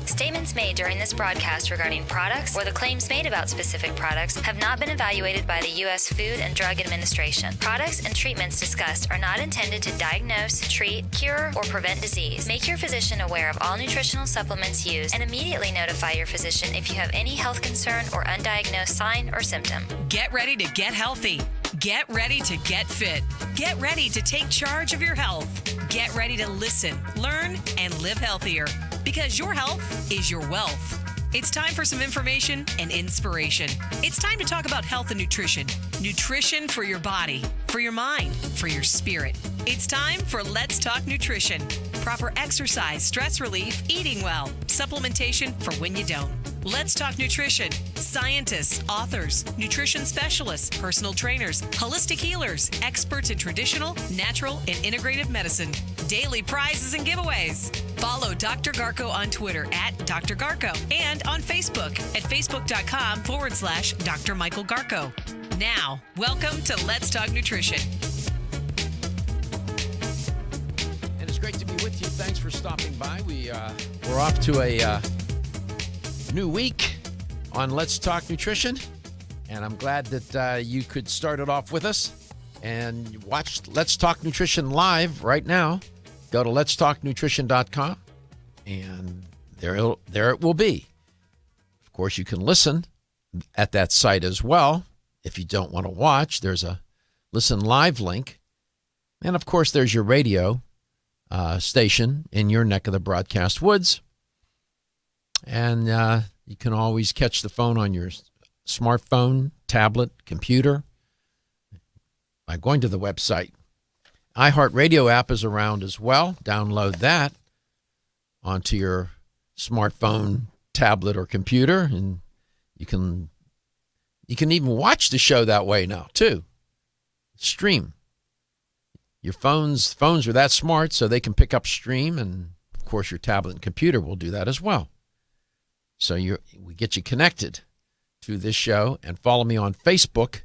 Statements made during this broadcast regarding products or the claims made about specific products have not been evaluated by the U.S. Food and Drug Administration. Products and treatments discussed are not intended to diagnose, treat, cure, or prevent disease. Make your physician aware of all nutritional supplements used and immediately notify your physician if you have any health concern or undiagnosed sign or symptom. Get ready to get healthy. Get ready to get fit. Get ready to take charge of your health. Get ready to listen, learn, and live healthier, because your health is your wealth. It's time for some information and inspiration. It's time to talk about health and nutrition. Nutrition for your body, for your mind, for your spirit. It's time for Let's Talk Nutrition. Proper exercise, stress relief, eating well, supplementation for when you don't. Let's Talk Nutrition. Scientists, authors, nutrition specialists, personal trainers, holistic healers, experts in traditional, natural, and integrative medicine. Daily prizes and giveaways. Follow Dr. Garko on Twitter at Dr. Garko and on Facebook at facebook.com/Dr. Michael Garko. Now, welcome to Let's Talk Nutrition. And it's great to be with you. Thanks for stopping by. We're off to a new week on Let's Talk Nutrition, and I'm glad that you could start it off with us and watch Let's Talk Nutrition live right now. Go to letstalknutrition.com, and there it will be. Of course, you can listen at that site as well. If you don't want to watch, there's a listen live link. And, of course, there's your radio station in your neck of the broadcast woods. And you can always catch the phone on your smartphone, tablet, computer by going to the website. iHeartRadio app is around as well. Download that onto your smartphone, tablet, or computer, and you can even watch the show that way now too. Stream. Your phones are that smart, so they can pick up stream, and of course your tablet and computer will do that as well. So we get you connected to this show, and follow me on Facebook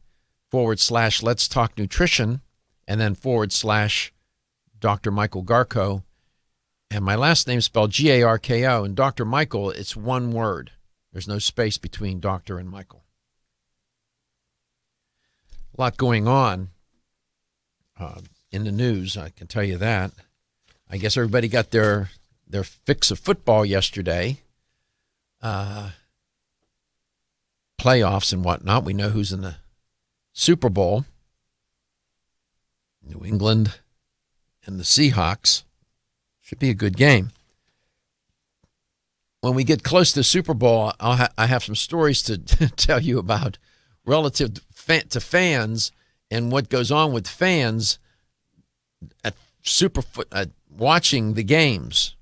/Let's Talk Nutrition, and then /Dr. Michael Garko. And my last name is spelled Garko, and Dr. Michael, it's one word. There's no space between Dr. and Michael. A lot going on in the news, I can tell you that. I guess everybody got their fix of football yesterday. Playoffs and whatnot. We know who's in the Super Bowl. New England and the Seahawks. Should be a good game. When we get close to the Super Bowl, I have some stories to tell you about relative to fans and what goes on with fans at watching the games.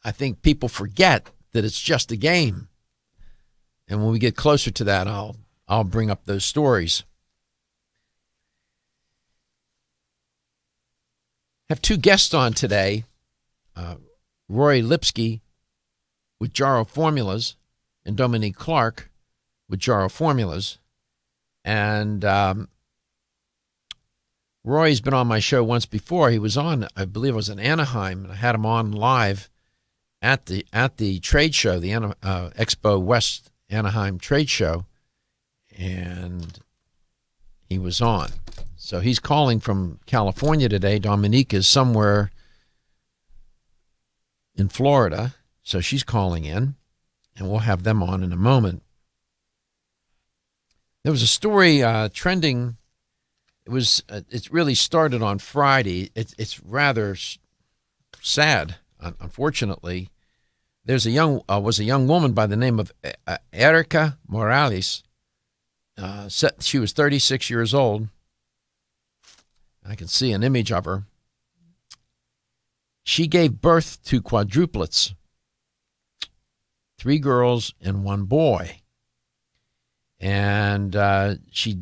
I think people forget that it's just a game. And when we get closer to that, I'll bring up those stories. I have two guests on today, Rory Lipsky with Jarrow Formulas and Dominique Clarke with Jarrow Formulas. And Rory's been on my show once before. He was on, I believe it was in Anaheim, and I had him on live at the trade show, the Expo West Anaheim trade show, and he was on. So he's calling from California today. Dominique is somewhere in Florida, so she's calling in, and we'll have them on in a moment. There was a story trending. It really started on Friday. It's rather sad, unfortunately. There's a young woman by the name of Erica Morales. She was 36 years old. I can see an image of her. She gave birth to quadruplets, 3 girls and 1 boy. And she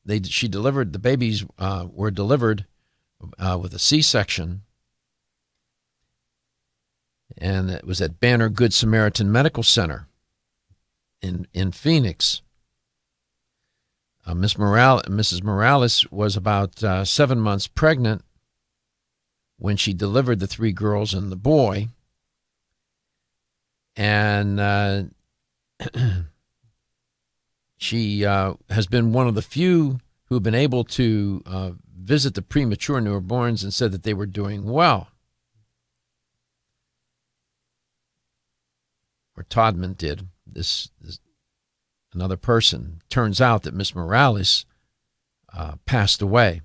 delivered, the babies were delivered with a C-section. And it was at Banner Good Samaritan Medical Center in Phoenix. Mrs. Morales was about 7 months pregnant when she delivered the 3 girls and the boy. And she has been one of the few who have been able to visit the premature newborns and said that they were doing well. Or Todman did. This another person. Turns out that Miss Morales passed away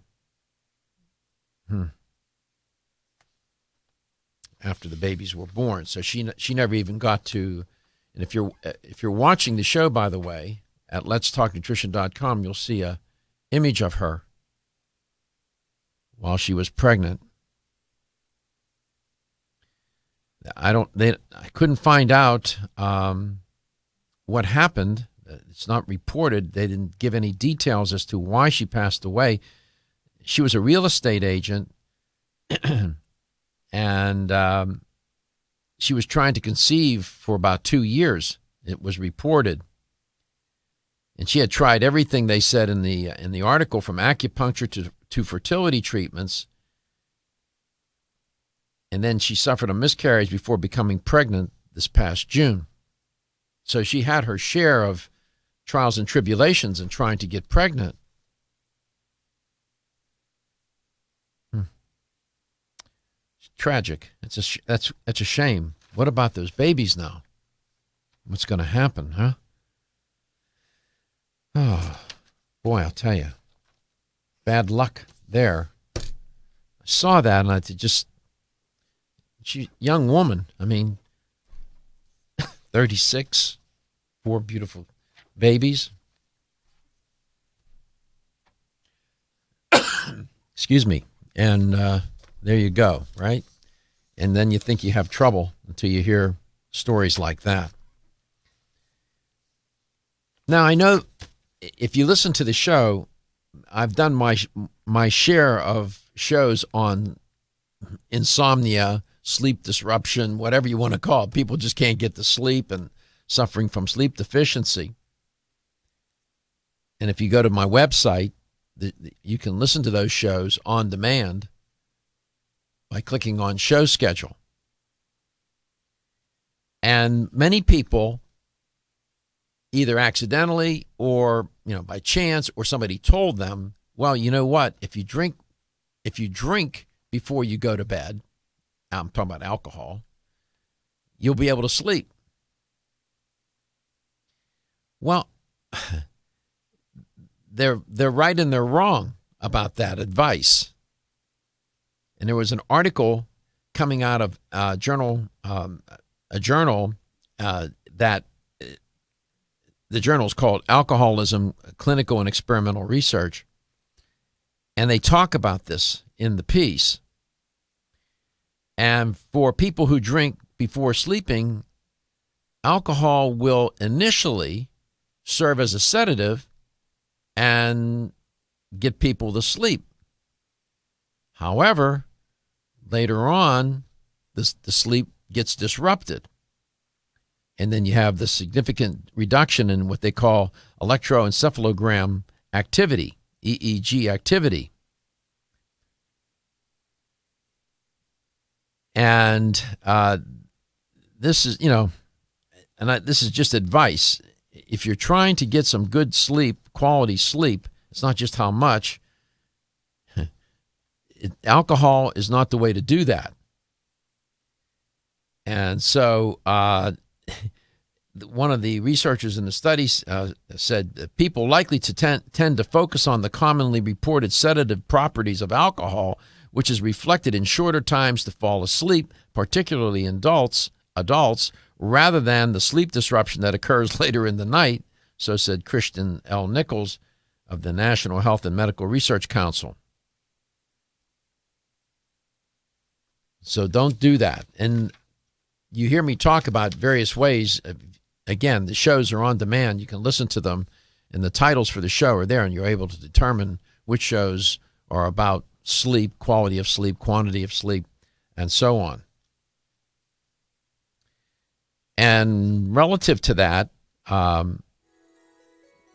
after the babies were born. So she never even got to. And if you're watching the show, by the way, at letstalknutrition.com, you'll see a image of her while she was pregnant. I couldn't find out what happened. It's not reported. They didn't give any details as to why she passed away. She was a real estate agent, and she was trying to conceive for about 2 years. It was reported. And she had tried everything, they said in the article, from acupuncture to fertility treatments. And then she suffered a miscarriage before becoming pregnant this past June. So she had her share of trials and tribulations in trying to get pregnant. It's tragic. That's a shame. What about those babies now? What's going to happen, huh? Oh, boy, I'll tell you. Bad luck there. I saw that, and she's a young woman. I mean, 36, 4 beautiful babies. Excuse me. And there you go, right? And then you think you have trouble until you hear stories like that. Now, I know if you listen to the show, I've done my share of shows on insomnia, sleep disruption, whatever you want to call it. People just can't get to sleep and suffering from sleep deficiency. And if you go to my website, you can listen to those shows on demand by clicking on show schedule. And many people, either accidentally or by chance, or somebody told them, well, you know what, if you drink before you go to bed, I'm talking about alcohol, you'll be able to sleep. Well, they're right and they're wrong about that advice. And there was an article coming out of a journal that the journal is called Alcoholism, Clinical and Experimental Research. And they talk about this in the piece. And for people who drink before sleeping, alcohol will initially serve as a sedative and get people to sleep. However, later on, the sleep gets disrupted. And then you have the significant reduction in what they call electroencephalogram activity, EEG activity. And this is, this is just advice. If you're trying to get some good sleep, quality sleep, it's not just how much. Alcohol is not the way to do that. And so one of the researchers in the study said that people likely to tend to focus on the commonly reported sedative properties of alcohol, which is reflected in shorter times to fall asleep, particularly in adults, rather than the sleep disruption that occurs later in the night, so said Christian L. Nichols of the National Health and Medical Research Council. So don't do that. And you hear me talk about various ways. Again, the shows are on demand. You can listen to them, and the titles for the show are there, and you're able to determine which shows are about sleep, quality of sleep, quantity of sleep, and so on. And relative to that,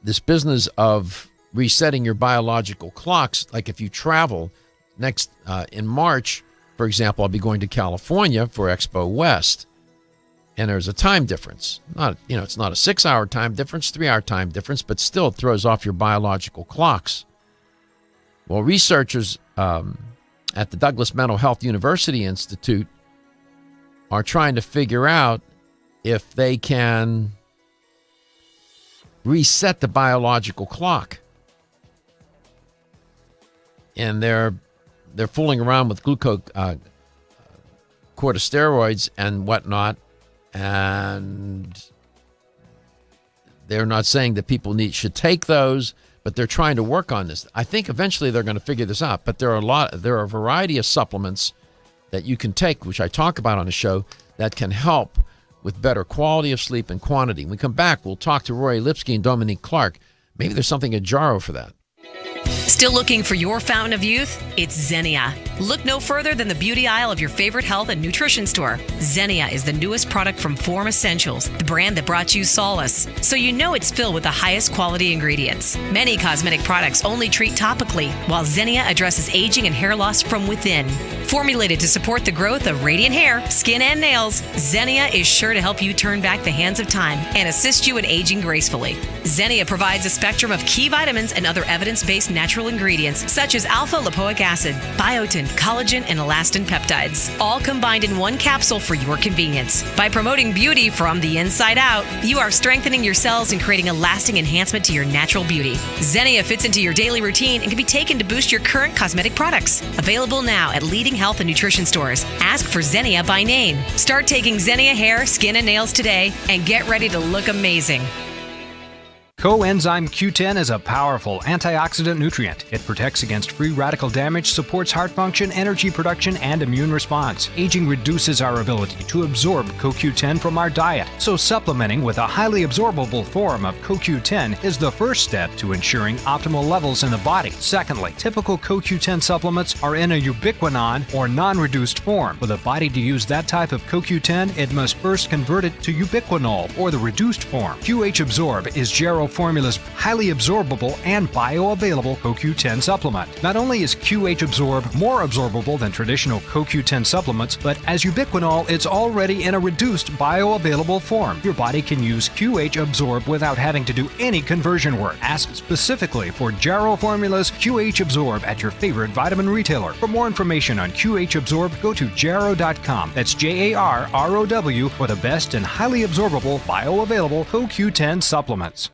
this business of resetting your biological clocks, like if you travel in March, for example, I'll be going to California for Expo West. And there's a time difference. It's not a 6-hour time difference, 3-hour time difference, but still it throws off your biological clocks. Well, researchers at the Douglas Mental Health University Institute are trying to figure out if they can reset the biological clock. And they're fooling around with corticosteroids and whatnot, and they're not saying that people should take those, but they're trying to work on this. I think eventually they're going to figure this out, but there are a variety of supplements that you can take, which I talk about on the show, that can help with better quality of sleep and quantity. When we come back, we'll talk to Rory Lipsky and Dominique Clarke. Maybe there's something at Jarrow for that. Still looking for your fountain of youth? It's Xenia. Look no further than the beauty aisle of your favorite health and nutrition store. Xenia is the newest product from Form Essentials, the brand that brought you solace. So you know it's filled with the highest quality ingredients. Many cosmetic products only treat topically, while Xenia addresses aging and hair loss from within. Formulated to support the growth of radiant hair, skin, and nails, Xenia is sure to help you turn back the hands of time and assist you in aging gracefully. Xenia provides a spectrum of key vitamins and other evidence-based natural ingredients such as alpha-lipoic acid, biotin, collagen, and elastin peptides, all combined in one capsule for your convenience. By promoting beauty from the inside out, you are strengthening your cells and creating a lasting enhancement to your natural beauty. Xenia fits into your daily routine and can be taken to boost your current cosmetic products. Available now at leading health and nutrition stores. Ask for Xenia by name. Start taking Xenia hair, skin, and nails today and get ready to look amazing. Coenzyme Q10 is a powerful antioxidant nutrient. It protects against free radical damage, supports heart function, energy production, and immune response. Aging reduces our ability to absorb CoQ10 from our diet, so supplementing with a highly absorbable form of CoQ10 is the first step to ensuring optimal levels in the body. Secondly, typical CoQ10 supplements are in a ubiquinone or non-reduced form. For the body to use that type of CoQ10, it must first convert it to ubiquinol or the reduced form. QH Absorb is Jarrow Formula's highly absorbable and bioavailable CoQ10 supplement. Not only is QH Absorb more absorbable than traditional CoQ10 supplements, but as ubiquinol, it's already in a reduced bioavailable form. Your body can use QH Absorb without having to do any conversion work. Ask specifically for Jarrow Formula's QH Absorb at your favorite vitamin retailer. For more information on QH Absorb, go to jarrow.com. That's JARROW for the best and highly absorbable bioavailable CoQ10 supplements.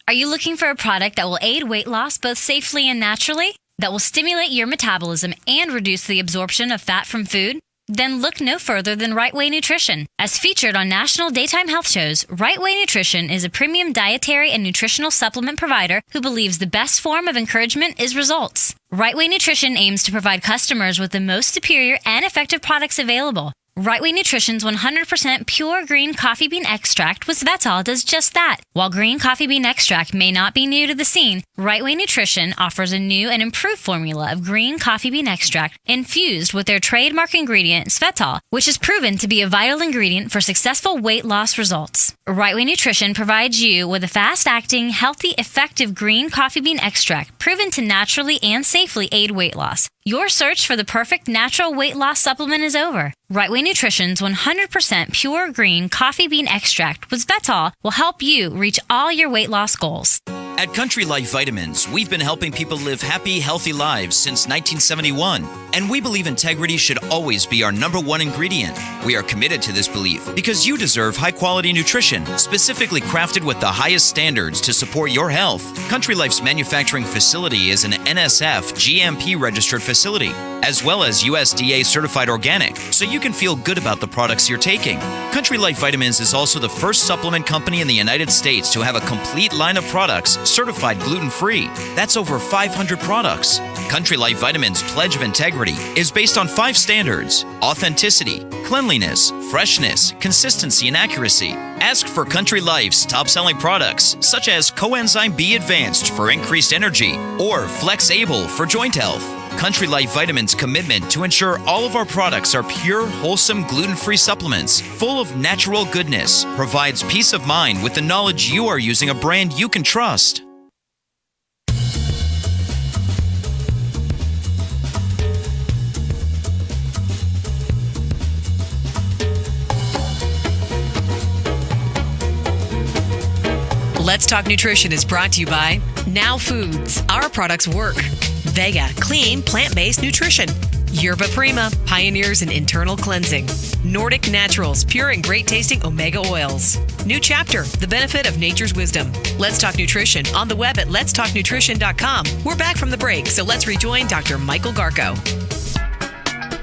Are you looking for a product that will aid weight loss both safely and naturally? That will stimulate your metabolism and reduce the absorption of fat from food? Then look no further than Right Way Nutrition. As featured on national daytime health shows, Right Way Nutrition is a premium dietary and nutritional supplement provider who believes the best form of encouragement is results. Right Way Nutrition aims to provide customers with the most superior and effective products available. Right Way Nutrition's 100% pure green coffee bean extract with Svetol does just that. While green coffee bean extract may not be new to the scene, Right Way Nutrition offers a new and improved formula of green coffee bean extract infused with their trademark ingredient Svetol, which is proven to be a vital ingredient for successful weight loss results. Right Way Nutrition provides you with a fast-acting, healthy, effective green coffee bean extract proven to naturally and safely aid weight loss. Your search for the perfect natural weight loss supplement is over. Right Way Nutrition's 100% pure green coffee bean extract with Svetol will help you reach all your weight loss goals. At Country Life Vitamins, we've been helping people live happy, healthy lives since 1971. And we believe integrity should always be our number one ingredient. We are committed to this belief because you deserve high-quality nutrition, specifically crafted with the highest standards to support your health. Country Life's manufacturing facility is an NSF GMP-registered facility, as well as USDA certified organic, so you can feel good about the products you're taking. Country Life Vitamins is also the first supplement company in the United States to have a complete line of products certified gluten-free. That's over 500 products. Country Life Vitamins' pledge of integrity is based on 5 standards: authenticity, cleanliness, freshness, consistency, and accuracy. Ask for Country Life's top-selling products, such as Coenzyme B Advanced for increased energy or Flex Able for joint health. Country Life Vitamins' commitment to ensure all of our products are pure, wholesome, gluten-free supplements full of natural goodness provides peace of mind with the knowledge you are using a brand you can trust. Let's Talk Nutrition is brought to you by Now Foods. Our products work. Vega, clean, plant-based nutrition. Yerba Prima, pioneers in internal cleansing. Nordic Naturals, pure and great-tasting omega oils. New Chapter, the benefit of nature's wisdom. Let's Talk Nutrition on the web at letstalknutrition.com. We're back from the break, so let's rejoin Dr. Michael Garko.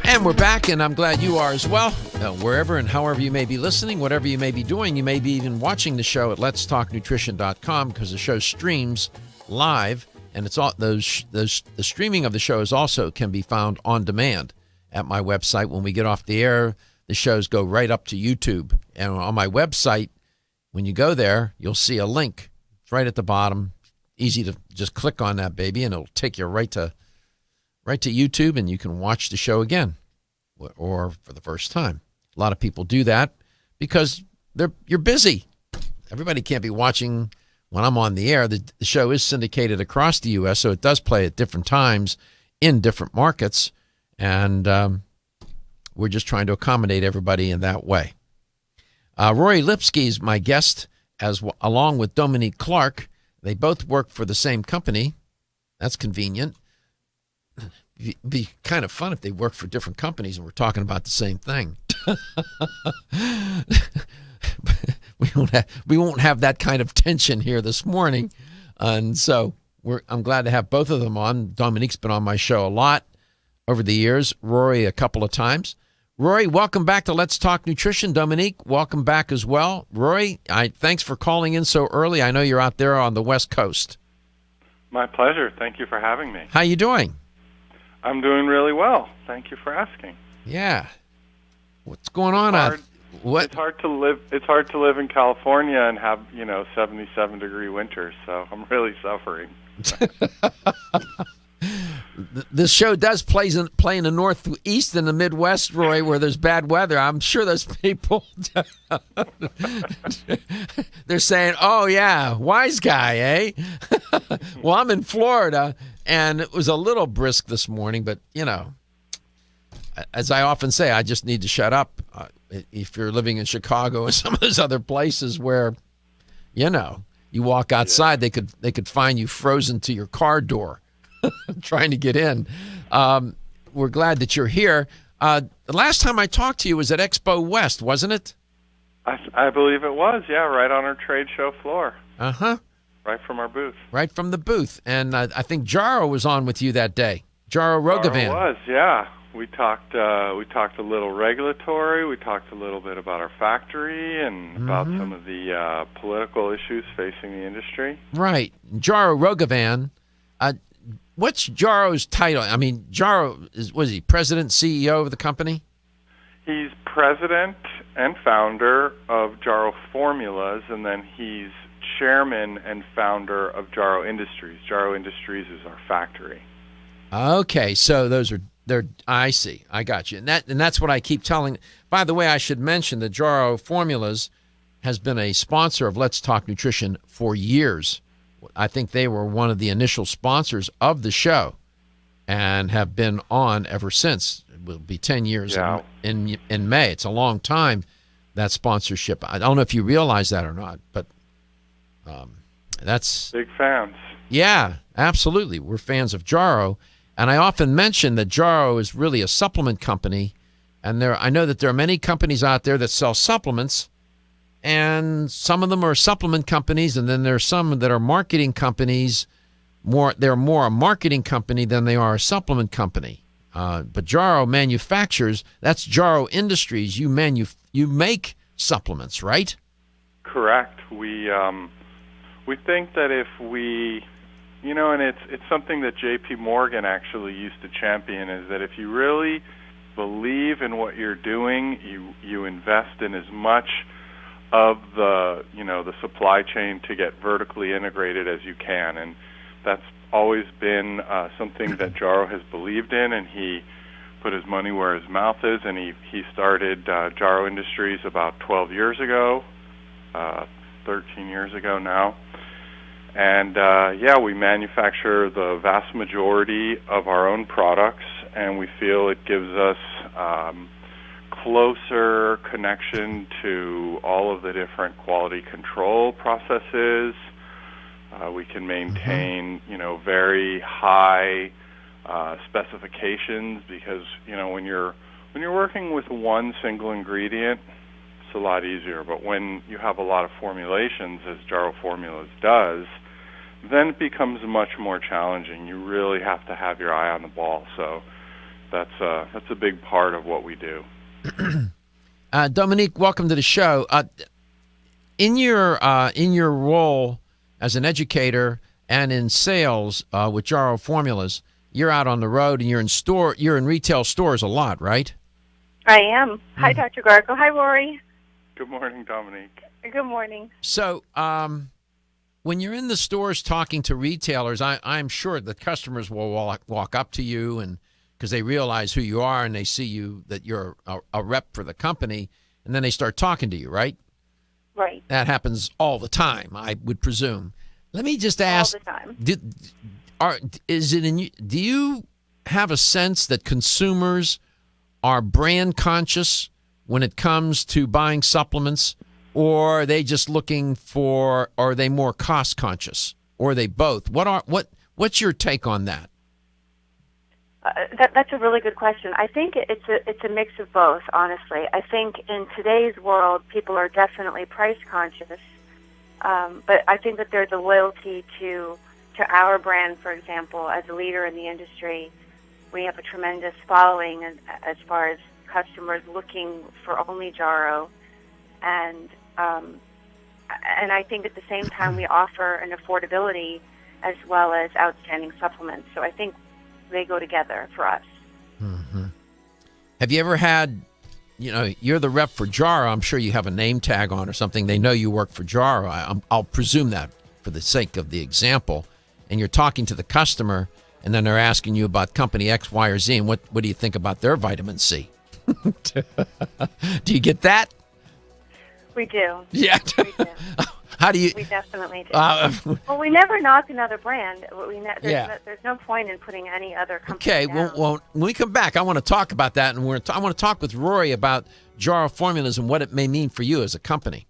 And we're back, and I'm glad you are as well. Wherever and however you may be listening, whatever you may be doing, you may be even watching the show at letstalknutrition.com, because the show streams live, and it's all the streaming of the shows also can be found on demand at my website. When we get off the air, the shows go right up to YouTube. And on my website, when you go there, you'll see a link. It's right at the bottom. Easy to just click on that baby, and it'll take you right to YouTube, and you can watch the show again or for the first time. A lot of people do that because you're busy. Everybody can't be watching when I'm on the air. The show is syndicated across the U.S., so it does play at different times in different markets, and we're just trying to accommodate everybody in that way. Rory Lipsky is my guest, along with Dominique Clarke. They both work for the same company. That's convenient. It'd be kind of fun if they worked for different companies and we're talking about the same thing. we won't have that kind of tension here this morning, and so I'm glad to have both of them on. Dominique's been on my show a lot over the years. Rory a couple of times. Rory, welcome back to Let's Talk Nutrition. Dominique, welcome back as well. Rory, thanks for calling in so early. I know you're out there on the West Coast. My pleasure. Thank you for having me. How you doing? I'm doing really well. Thank you for asking. Yeah. What's going on? It's hard to live. It's hard to live in California and have 77-degree winters. So I'm really suffering. This show does play in the Northeast and the Midwest, Roy, where there's bad weather. I'm sure those people, they're saying, oh, yeah, wise guy, eh? Well, I'm in Florida, and it was a little brisk this morning, but, as I often say, I just need to shut up. If you're living in Chicago or some of those other places where, you walk outside, they could find you frozen to your car door. Trying to get in. We're glad that you're here. The last time I talked to you was at Expo West, wasn't it? I believe it was, yeah, right on our trade show floor. Uh-huh. Right from our booth. Right from the booth. And I think Jarrow was on with you that day. Jarrow Rogovan. Jarrow was, yeah. We talked a little regulatory. We talked a little bit about our factory and about some of the political issues facing the industry. Right. Jarrow Rogovan. What's Jarrow's title? I mean, Jarrow, was he president, CEO of the company? He's president and founder of Jarrow Formulas, and then he's chairman and founder of Jarrow Industries. Jarrow Industries is our factory. Okay, so I see. I got you. And that's what I keep telling. By the way, I should mention that Jarrow Formulas has been a sponsor of Let's Talk Nutrition for years. I think they were one of the initial sponsors of the show and have been on ever since. It will be 10 years in May. It's a long time, that sponsorship. I don't know if you realize that or not, but that's... Big fans. Yeah, absolutely. We're fans of Jarrow. And I often mention that Jarrow is really a supplement company. And I know that there are many companies out there that sell supplements, and some of them are supplement companies, and then there are some that are marketing companies. They're more a marketing company than they are a supplement company. But Jarrow manufactures. That's Jarrow Industries. You make supplements, right? Correct. We think that if we, and it's something that J.P. Morgan actually used to champion, is that if you really believe in what you're doing, you invest in as much of the supply chain to get vertically integrated as you can, and that's always been something that Jarrow has believed in, and he put his money where his mouth is, and he started Jarrow Industries about 12 years ago, 13 years ago now, and we manufacture the vast majority of our own products, and we feel it gives us closer connection to all of the different quality control processes, We can maintain, very high specifications because, when you're working with one single ingredient, it's a lot easier. But when you have a lot of formulations, as Jarrow Formulas does, then it becomes much more challenging. You really have to have your eye on the ball. So that's a big part of what we do. Dominique, welcome to the show. In your role as an educator and in sales with Jarrow Formulas, you're out on the road and you're in retail stores a lot, right? I am. Hi, Dr. Garko. Hi, Rory. Good morning, Dominique. Good morning. So, when you're in the stores talking to retailers, I'm sure that customers will walk up to you and because they realize who you are and they see you that you're a rep for the company, and then they start talking to you, right? Right. That happens all the time, I would presume. Let me just ask: all the time. Do you have a sense that consumers are brand conscious when it comes to buying supplements? Or are they just looking or are they more cost conscious? Or are they both? What's your take on that? That's a really good question. I think it's a mix of both, honestly. I think in today's world, people are definitely price conscious, but I think that there's a loyalty to our brand, for example, as a leader in the industry. We have a tremendous following as far as customers looking for only Jarrow. And I think at the same time we offer an affordability as well as outstanding supplements. So I think they go together for us. Mm-hmm. Have you ever had, you're the rep for Jarrow. I'm sure you have a name tag on or something. They know you work for Jarrow. I'll presume that for the sake of the example. And you're talking to the customer, and then they're asking you about company X, Y, or Z, and what do you think about their vitamin C? Do you get that? We do. Yeah. We do. How do you? We definitely do. Well, we never knock another brand. There's no point in putting any other company Okay. down. Well, when we come back, I want to talk about that, and I want to talk with Rory about Jarrow Formulas and what it may mean for you as a company.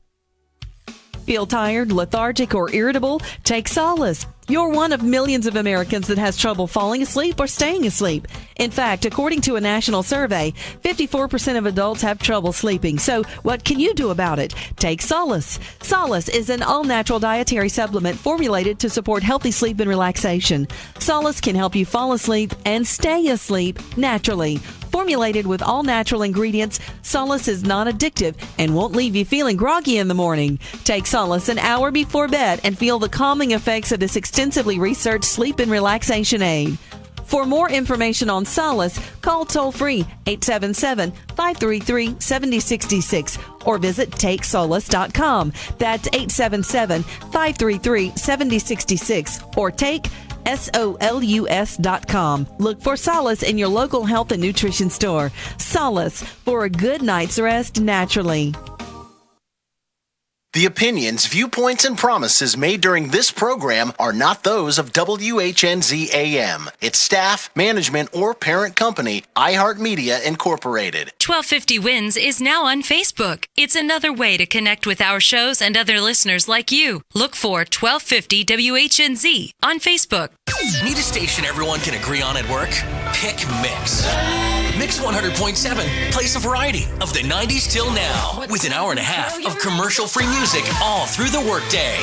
Feel tired, lethargic, or irritable? Take solace. You're one of millions of Americans that has trouble falling asleep or staying asleep. In fact, according to a national survey, 54% of adults have trouble sleeping. So what can you do about it? Take Solace. Solace is an all-natural dietary supplement formulated to support healthy sleep and relaxation. Solace can help you fall asleep and stay asleep naturally. Formulated with all-natural ingredients, Solace is non-addictive and won't leave you feeling groggy in the morning. Take Solace an hour before bed and feel the calming effects of this extensively researched sleep and relaxation aid. For more information on Solace, call toll-free 877-533-7066 or visit TakeSolace.com. That's 877-533-7066 or take SOLUS.com. Look for Solace in your local health and nutrition store. Solace, for a good night's rest naturally. The opinions, viewpoints, and promises made during this program are not those of WHNZ AM, its staff, management, or parent company, iHeartMedia Incorporated. 1250 Wins is now on Facebook. It's another way to connect with our shows and other listeners like you. Look for 1250 WHNZ on Facebook. Need a station everyone can agree on at work? Pick Mix. Mix 100.7 plays a variety of the 90s till now with an hour and a half of commercial-free music all through the workday.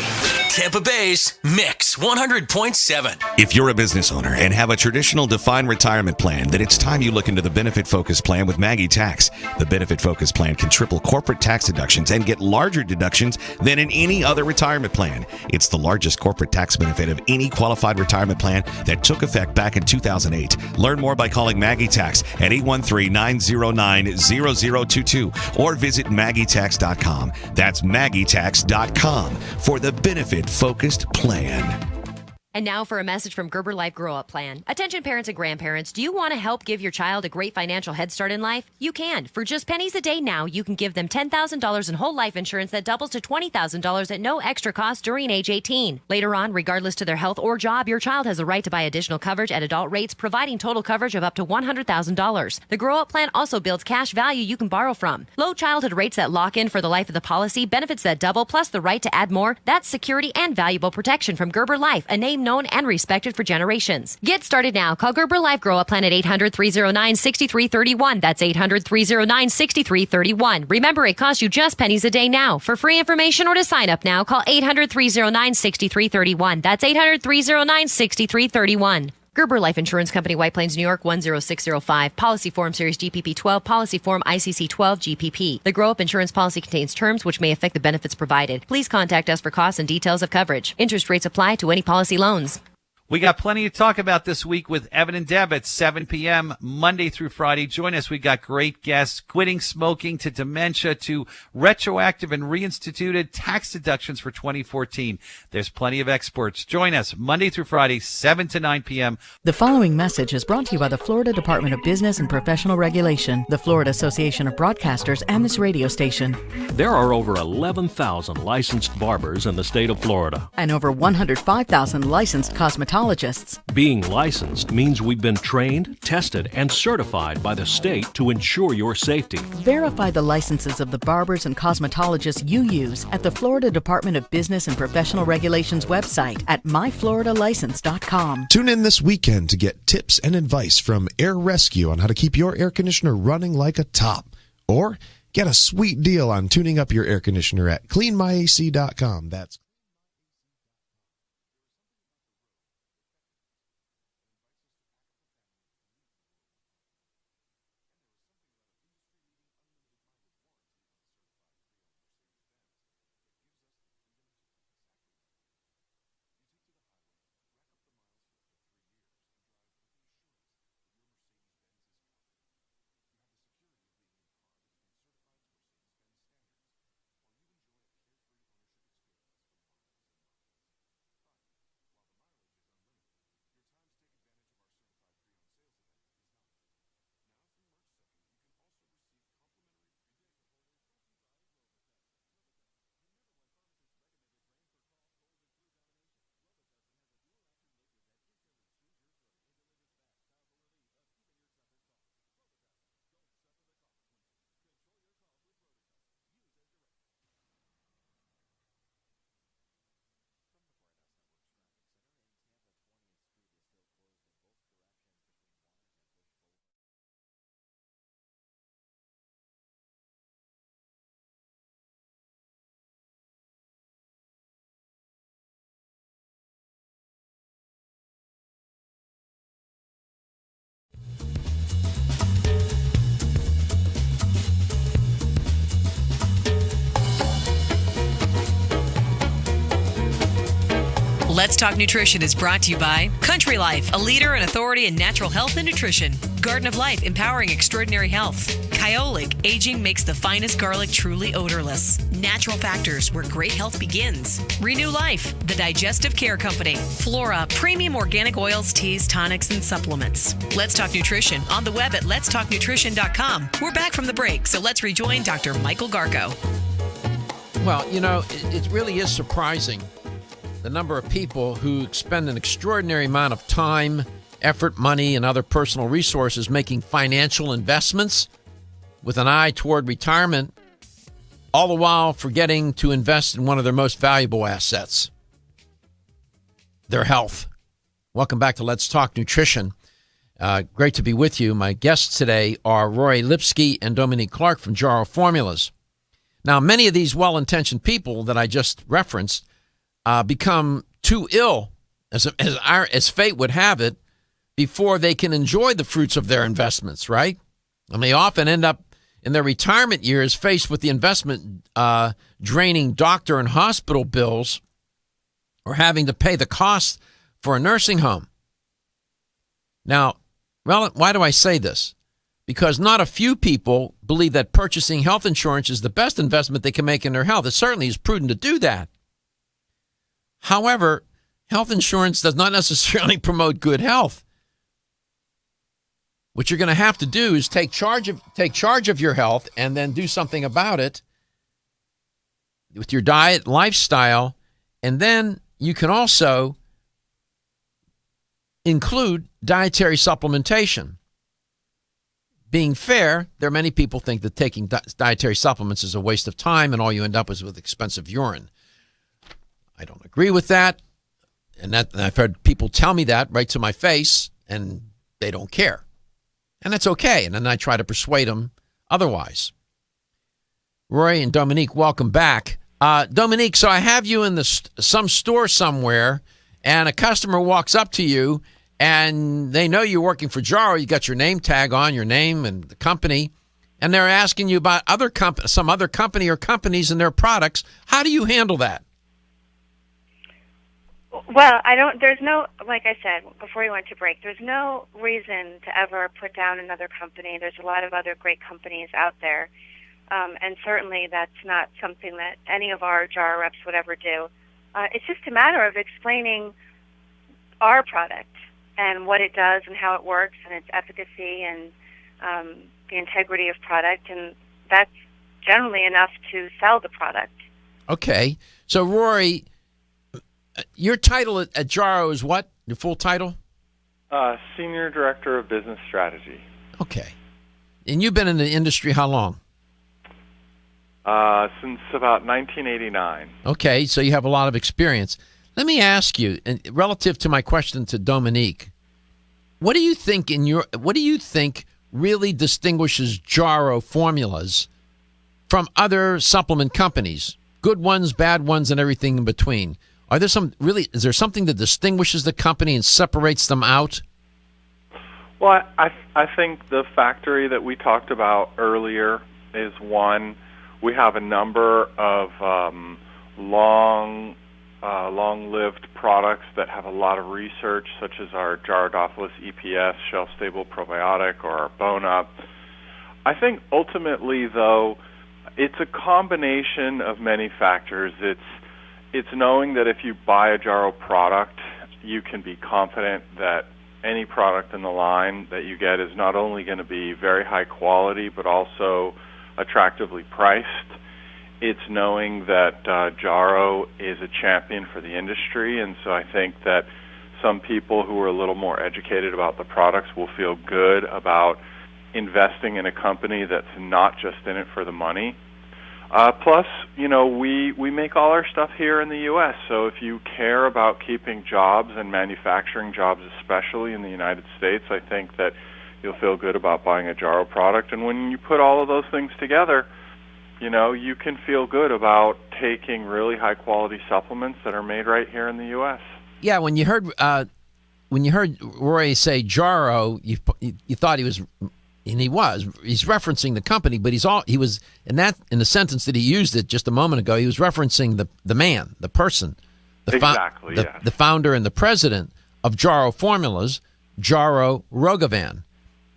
Tampa Bay's Mix 100.7. If you're a business owner and have a traditional defined retirement plan, then it's time you look into the Benefit Focus plan with Maggie Tax. The Benefit Focus plan can triple corporate tax deductions and get larger deductions than in any other retirement plan. It's the largest corporate tax benefit of any qualified retirement plan that took effect back in 2008. Learn more by calling Maggie Tax at 813-909-0022 or visit MaggieTax.com. That's MaggieTax.com for the benefit-focused plan. And now for a message from Gerber Life Grow Up Plan. Attention parents and grandparents, do you want to help give your child a great financial head start in life? You can. For just pennies a day now, you can give them $10,000 in whole life insurance that doubles to $20,000 at no extra cost during age 18. Later on, regardless to their health or job, your child has the right to buy additional coverage at adult rates, providing total coverage of up to $100,000. The Grow Up Plan also builds cash value you can borrow from. Low childhood rates that lock in for the life of the policy, benefits that double, plus the right to add more. That's security and valuable protection from Gerber Life, a name known and respected for generations. Get started now. Call Gerber Life Grow Up Plan at 800-309-6331. That's 800-309-6331. Remember, it costs you just pennies a day now. For free information or to sign up now, call 800-309-6331. That's 800-309-6331. Gerber Life Insurance Company, White Plains, New York, 10605. Policy Form Series GPP 12. Policy Form ICC 12 GPP. The Grow Up Insurance policy contains terms which may affect the benefits provided. Please contact us for costs and details of coverage. Interest rates apply to any policy loans. We got plenty to talk about this week with Evan and Deb at 7 p.m. Monday through Friday. Join us. We got great guests, quitting smoking to dementia to retroactive and reinstituted tax deductions for 2014. There's plenty of experts. Join us Monday through Friday, 7 to 9 p.m. The following message is brought to you by the Florida Department of Business and Professional Regulation, the Florida Association of Broadcasters, and this radio station. There are over 11,000 licensed barbers in the state of Florida. And over 105,000 licensed cosmetologists. Being licensed means we've been trained, tested, and certified by the state to ensure your safety. Verify the licenses of the barbers and cosmetologists you use at the Florida Department of Business and Professional Regulations website at myfloridalicense.com. Tune in this weekend to get tips and advice from Air Rescue on how to keep your air conditioner running like a top. Or get a sweet deal on tuning up your air conditioner at cleanmyac.com. That's Let's Talk Nutrition is brought to you by Country Life, a leader and authority in natural health and nutrition. Garden of Life, empowering extraordinary health. Kyolic, aging makes the finest garlic truly odorless. Natural Factors, where great health begins. Renew Life, the digestive care company. Flora, premium organic oils, teas, tonics, and supplements. Let's Talk Nutrition on the web at letstalknutrition.com. We're back from the break, so let's rejoin Dr. Michael Garko. Well, you know, it really is surprising the number of people who expend an extraordinary amount of time, effort, money, and other personal resources making financial investments with an eye toward retirement, all the while forgetting to invest in one of their most valuable assets, their health. Welcome back to Let's Talk Nutrition. Great to be with you. My guests today are Rory Lipsky and Dominique Clarke from Jarrow Formulas. Now, many of these well-intentioned people that I just referenced become too ill, as fate would have it, before they can enjoy the fruits of their investments, right? And they often end up in their retirement years faced with the investment draining doctor and hospital bills or having to pay the cost for a nursing home. Now, well, why do I say this? Because not a few people believe that purchasing health insurance is the best investment they can make in their health. It certainly is prudent to do that. However, Health insurance does not necessarily promote good health. What you're going to have to do is take charge of your health and then do something about it with your diet, lifestyle, and then you can also include dietary supplementation. Being fair, there are many people think that taking dietary supplements is a waste of time and all you end up is with expensive urine. I don't agree with that. And I've heard people tell me that right to my face, and they don't care. And that's okay. And then I try to persuade them otherwise. Rory and Dominique, welcome back. Dominique, so I have you in some store somewhere, and a customer walks up to you, and they know you're working for Jarrow. You got your name tag on, your name and the company, and they're asking you about some other company or companies and their products. How do you handle that? Well, there's no, like I said before we went to break, there's no reason to ever put down another company. There's a lot of other great companies out there. And certainly that's not something that any of our Jarrow reps would ever do. It's just a matter of explaining our product and what it does and how it works and its efficacy and the integrity of product. And that's generally enough to sell the product. Okay. So, Rory, your title at Jarrow is what? Your full title? Senior Director of Business Strategy. Okay. And you've been in the industry how long? Since about 1989. Okay, so you have a lot of experience. Let me ask you, and relative to my question to Dominique, what do you think really distinguishes Jarrow formulas from other supplement companies? Good ones, bad ones, and everything in between. Is there something that distinguishes the company and separates them out? Well, I think the factory that we talked about earlier is one. We have a number of long-lived products that have a lot of research, such as our Jarrow EPS, shelf-stable probiotic, or our Bone Up. I think ultimately, though, it's a combination of many factors. It's knowing that if you buy a Jarrow product, you can be confident that any product in the line that you get is not only going to be very high quality, but also attractively priced. It's knowing that Jarrow is a champion for the industry, and so I think that some people who are a little more educated about the products will feel good about investing in a company that's not just in it for the money. Plus, we make all our stuff here in the U.S., so if you care about keeping jobs and manufacturing jobs, especially in the United States, I think that you'll feel good about buying a Jarrow product. And when you put all of those things together, you can feel good about taking really high-quality supplements that are made right here in the U.S. Yeah, when you heard Rory say Jarrow, you thought he was. And he's referencing the company, but he was in the sentence that he used it just a moment ago, he was referencing the man, the person, the founder and the president of Jarrow Formulas, Jarrow Rogovan.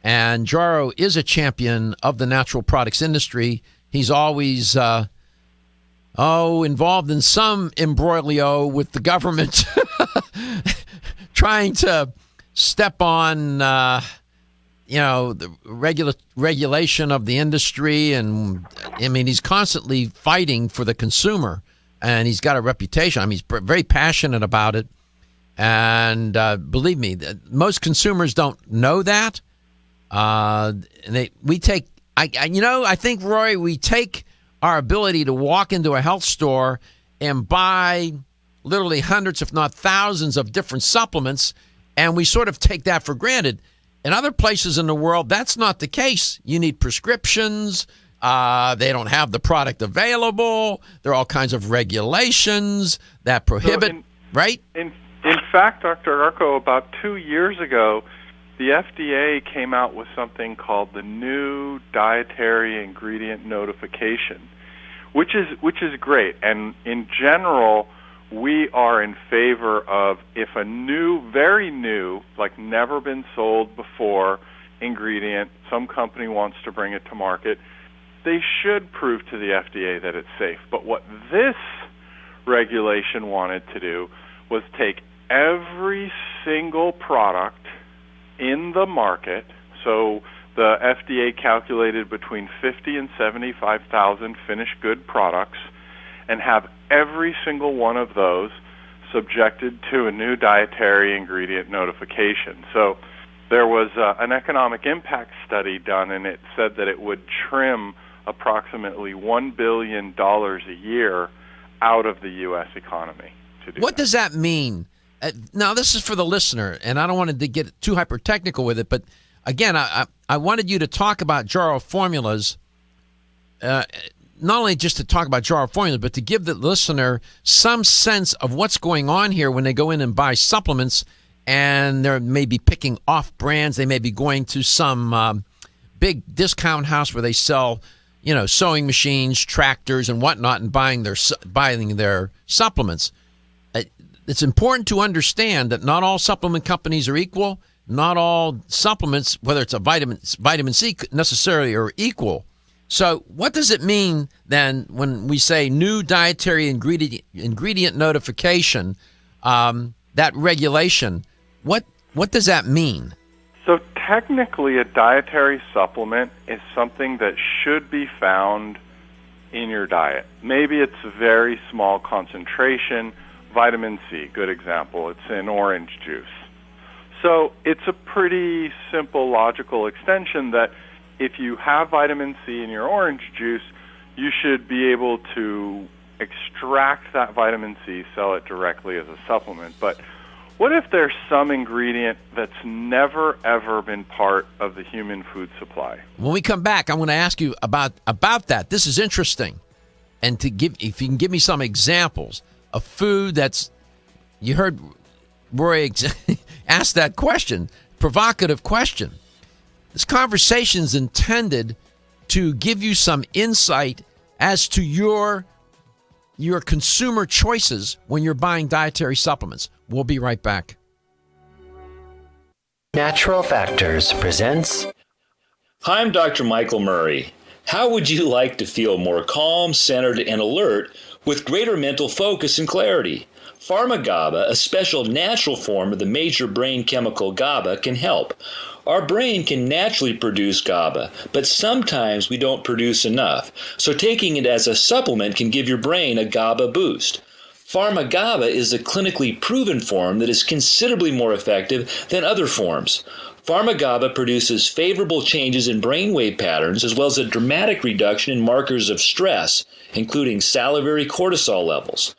And Jarrow is a champion of the natural products industry. He's always involved in some imbroglio with the government, trying to step on the regulation of the industry, and he's constantly fighting for the consumer, and he's got a reputation. He's very passionate about it, and believe me, most consumers don't know that. I think, Rory, we take our ability to walk into a health store and buy literally hundreds, if not thousands, of different supplements, and we sort of take that for granted. In other places in the world, that's not the case. You need prescriptions. They don't have the product available. There are all kinds of regulations that prohibit, right? In fact, Dr. Arco, about 2 years ago, the FDA came out with something called the new dietary ingredient notification, which is great. And in general, we are in favor of, if a new, very new, like never been sold before ingredient, some company wants to bring it to market, they should prove to the FDA that it's safe. But what this regulation wanted to do was take every single product in the market. So the FDA calculated between 50 and 75,000 finished good products, and have every single one of those subjected to a new dietary ingredient notification. So there was an economic impact study done, and it said that it would trim approximately $1 billion a year out of the U.S. economy to do What does that mean? Now, this is for the listener, and I don't want to get too hyper-technical with it, but again, I wanted you to talk about Jarrow formulas, not only just to talk about Jarrow formulas, but to give the listener some sense of what's going on here when they go in and buy supplements, and they're maybe picking off brands. They may be going to some big discount house where they sell, sewing machines, tractors, and whatnot, and buying their supplements. It's important to understand that not all supplement companies are equal. Not all supplements, whether it's a vitamin C, necessarily are equal. So what does it mean then when we say new dietary ingredient notification, that regulation? What does that mean? So technically, a dietary supplement is something that should be found in your diet. Maybe it's a very small concentration. Vitamin C, good example. It's in orange juice. So it's a pretty simple logical extension that if you have vitamin C in your orange juice, you should be able to extract that vitamin C, sell it directly as a supplement. But what if there's some ingredient that's never, ever been part of the human food supply? When we come back, I'm going to ask you about that. This is interesting. And if you can give me some examples of food that's, you heard Rory ask that question, provocative question. This conversation is intended to give you some insight as to your consumer choices when you're buying dietary supplements. We'll be right back. Natural Factors presents. Hi, I'm Dr. Michael Murray. How would you like to feel more calm, centered, and alert with greater mental focus and clarity? Pharma-GABA, a special natural form of the major brain chemical GABA, can help. Our brain can naturally produce GABA, but sometimes we don't produce enough. So taking it as a supplement can give your brain a GABA boost. Pharma-GABA is a clinically proven form that is considerably more effective than other forms. Pharma-GABA produces favorable changes in brainwave patterns as well as a dramatic reduction in markers of stress, including salivary cortisol levels.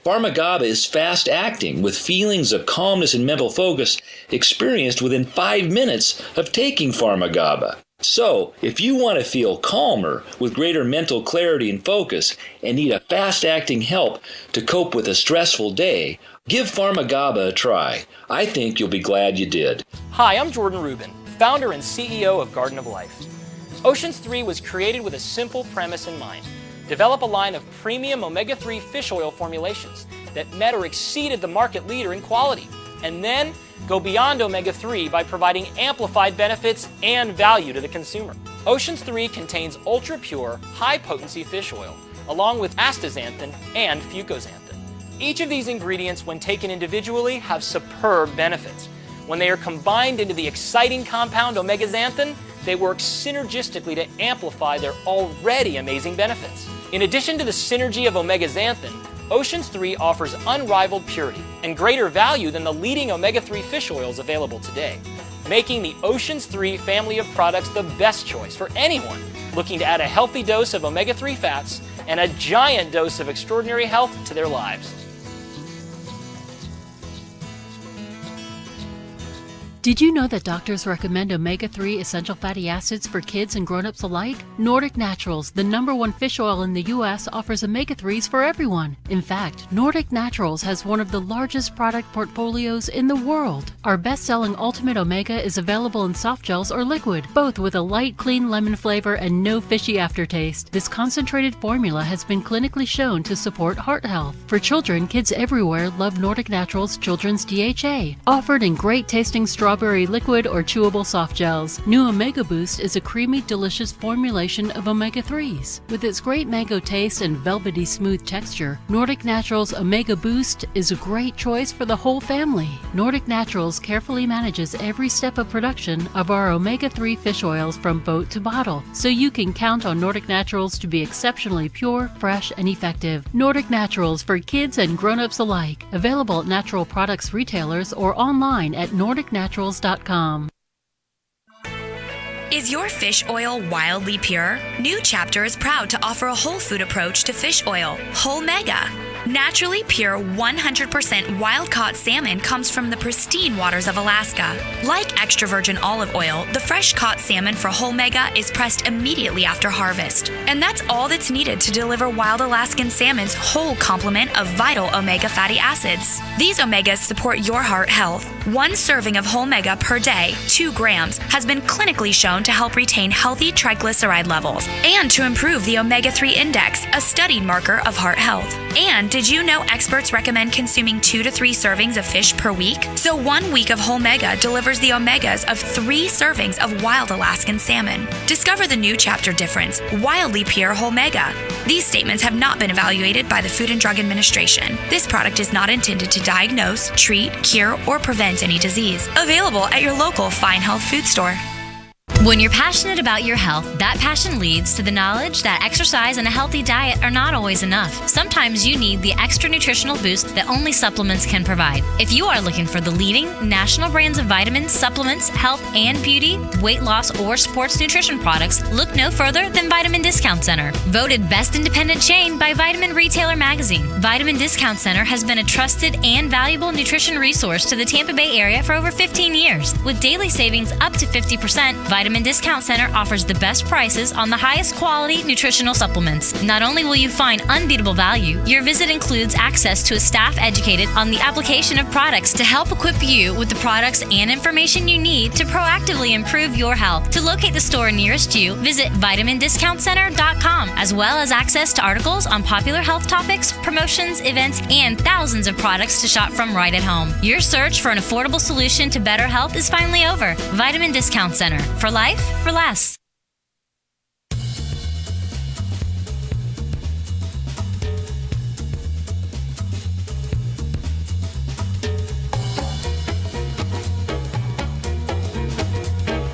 Pharma-GABA is fast-acting, with feelings of calmness and mental focus experienced within 5 minutes of taking Pharma-GABA. So, if you want to feel calmer with greater mental clarity and focus and need a fast-acting help to cope with a stressful day, give Pharma-GABA a try. I think you'll be glad you did. Hi, I'm Jordan Rubin, founder and CEO of Garden of Life. Oceans 3 was created with a simple premise in mind. Develop a line of premium omega-3 fish oil formulations that met or exceeded the market leader in quality, and then go beyond omega-3 by providing amplified benefits and value to the consumer. Oceans 3 contains ultra-pure, high-potency fish oil, along with astaxanthin and fucoxanthin. Each of these ingredients, when taken individually, have superb benefits. When they are combined into the exciting compound omega-xanthin, they work synergistically to amplify their already amazing benefits. In addition to the synergy of omega-xanthin, Oceans 3 offers unrivaled purity and greater value than the leading omega-3 fish oils available today, making the Oceans 3 family of products the best choice for anyone looking to add a healthy dose of omega-3 fats and a giant dose of extraordinary health to their lives. Did you know that doctors recommend omega-3 essential fatty acids for kids and grown-ups alike? Nordic Naturals, the #1 fish oil in the U.S., offers omega-3s for everyone. In fact, Nordic Naturals has one of the largest product portfolios in the world. Our best-selling Ultimate Omega is available in soft gels or liquid, both with a light, clean lemon flavor and no fishy aftertaste. This concentrated formula has been clinically shown to support heart health. For children, kids everywhere love Nordic Naturals Children's DHA, offered in great-tasting straw strawberry liquid or chewable soft gels. New Omega Boost is a creamy, delicious formulation of omega-3s. With its great mango taste and velvety smooth texture, Nordic Naturals Omega Boost is a great choice for the whole family. Nordic Naturals carefully manages every step of production of our omega-3 fish oils from boat to bottle, so you can count on Nordic Naturals to be exceptionally pure, fresh, and effective. Nordic Naturals for kids and grown-ups alike. Available at natural products retailers or online at nordicnaturals.com. Is your fish oil wildly pure? New Chapter is proud to offer a whole food approach to fish oil, Whole Mega. Naturally pure 100% wild-caught salmon comes from the pristine waters of Alaska. Like extra virgin olive oil, the fresh-caught salmon for Whole Mega is pressed immediately after harvest. And that's all that's needed to deliver wild Alaskan salmon's whole complement of vital omega fatty acids. These omegas support your heart health. 1 serving of Whole Mega per day, 2 grams, has been clinically shown to help retain healthy triglyceride levels and to improve the omega-3 index, a studied marker of heart health. And did you know experts recommend consuming 2 to 3 servings of fish per week? So 1 week of Whole Mega delivers the omegas of 3 servings of wild Alaskan salmon. Discover the New Chapter difference, wildly pure Whole Mega. These statements have not been evaluated by the Food and Drug Administration. This product is not intended to diagnose, treat, cure, or prevent any disease. Available at your local Fine Health food store. When you're passionate about your health, that passion leads to the knowledge that exercise and a healthy diet are not always enough. Sometimes you need the extra nutritional boost that only supplements can provide. If you are looking for the leading national brands of vitamins, supplements, health and beauty, weight loss, or sports nutrition products, look no further than Vitamin Discount Center. Voted best independent chain by Vitamin Retailer Magazine, Vitamin Discount Center has been a trusted and valuable nutrition resource to the Tampa Bay area for over 15 years. With daily savings up to 50%, Vitamin Discount Center offers the best prices on the highest quality nutritional supplements. Not only will you find unbeatable value, your visit includes access to a staff educated on the application of products to help equip you with the products and information you need to proactively improve your health. To locate the store nearest you, visit vitamindiscountcenter.com, as well as access to articles on popular health topics, promotions, events, and thousands of products to shop from right at home. Your search for an affordable solution to better health is finally over. Vitamin Discount Center. For life, for less.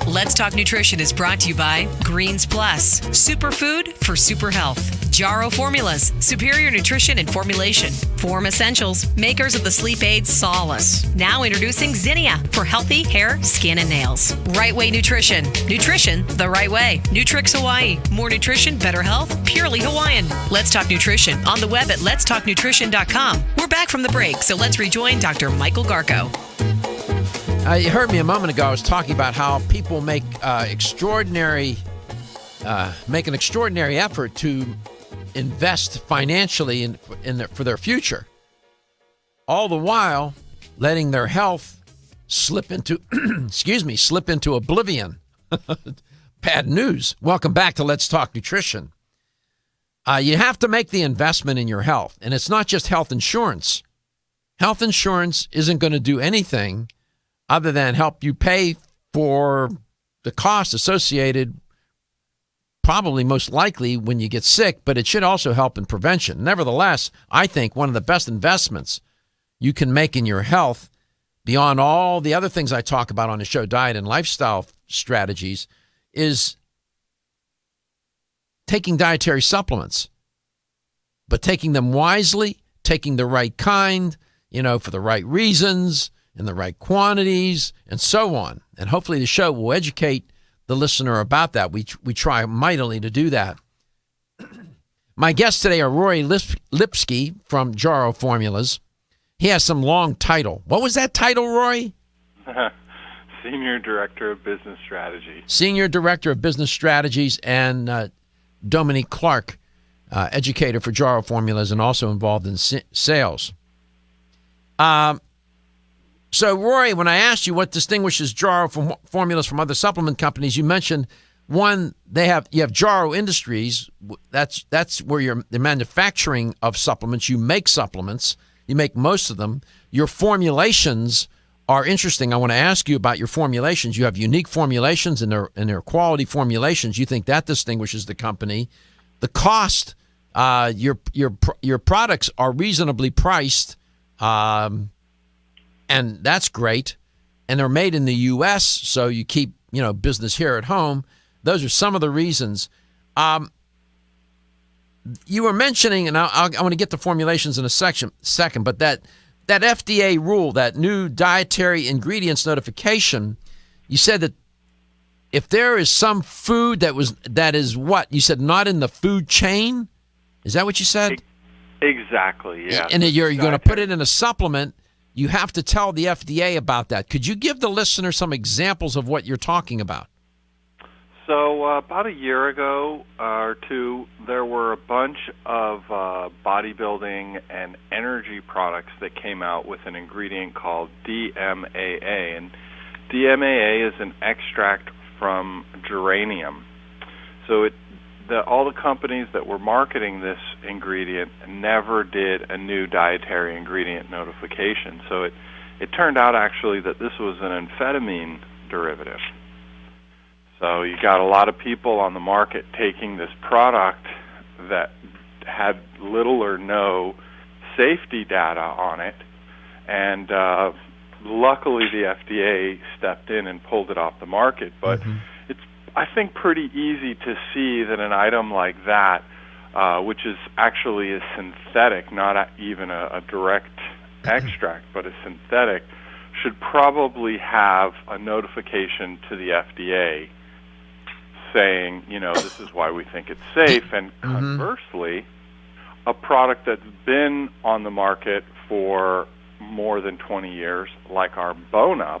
Let's Talk Nutrition is brought to you by Greens Plus, superfood for super health. Jarrow Formulas, superior nutrition and formulation. Form Essentials, makers of the sleep aid Solace. Now introducing Zinnia for healthy hair, skin, and nails. Right Way Nutrition. Nutrition the right way. Nutrix Hawaii. More nutrition, better health, purely Hawaiian. Let's Talk Nutrition on the web at letstalknutrition.com. We're back from the break, so let's rejoin Dr. Michael Garko. You heard me a moment ago. I was talking about how people make an extraordinary effort to invest financially for their future, all the while letting their health slip into oblivion. Bad news. Welcome back to Let's Talk Nutrition. You have to make the investment in your health, and it's not just health insurance. Health insurance isn't going to do anything other than help you pay for the cost associated, probably most likely when you get sick, but it should also help in prevention. Nevertheless, I think one of the best investments you can make in your health, beyond all the other things I talk about on the show, diet and lifestyle strategies, is taking dietary supplements, but taking them wisely, taking the right kind, for the right reasons, in the right quantities, and so on. And hopefully the show will educate the listener about that. We try mightily to do that. My guests today are Rory Lipsky from Jarrow Formulas. He has some long title. What was that title, Rory? Senior Director of Business Strategy. Senior Director of Business Strategies, and Dominique Clarke, educator for Jarrow Formulas and also involved in sales. So, Rory, when I asked you what distinguishes Jarrow Formulas from other supplement companies, you mentioned one, you have Jarrow Industries. That's where you're the manufacturing of supplements. You make supplements. You make most of them. Your formulations are interesting. I want to ask you about your formulations. You have unique formulations, and they're quality formulations. You think that distinguishes the company. The cost, your products are reasonably priced, and that's great. And they're made in the U.S., so you keep business here at home. Those are some of the reasons. You were mentioning, and I want to get to formulations in a second, but that FDA rule, that new dietary ingredients notification, you said that if there is some food that is what? You said not in the food chain? Is that what you said? Exactly, yeah. And you're going to put it in a supplement, you have to tell the FDA about that. Could you give the listener some examples of what you're talking about? So about a year ago or two, there were a bunch of bodybuilding and energy products that came out with an ingredient called DMAA. And DMAA is an extract from geranium. So all the companies that were marketing this ingredient never did a new dietary ingredient notification. So it turned out actually that this was an amphetamine derivative. So you got a lot of people on the market taking this product that had little or no safety data on it, and luckily the FDA stepped in and pulled it off the market. But it's, I think, pretty easy to see that an item like that, which is actually a synthetic, not even a direct extract, but a synthetic, should probably have a notification to the FDA saying, this is why we think it's safe. And conversely, a product that's been on the market for more than 20 years, like our Bone Up,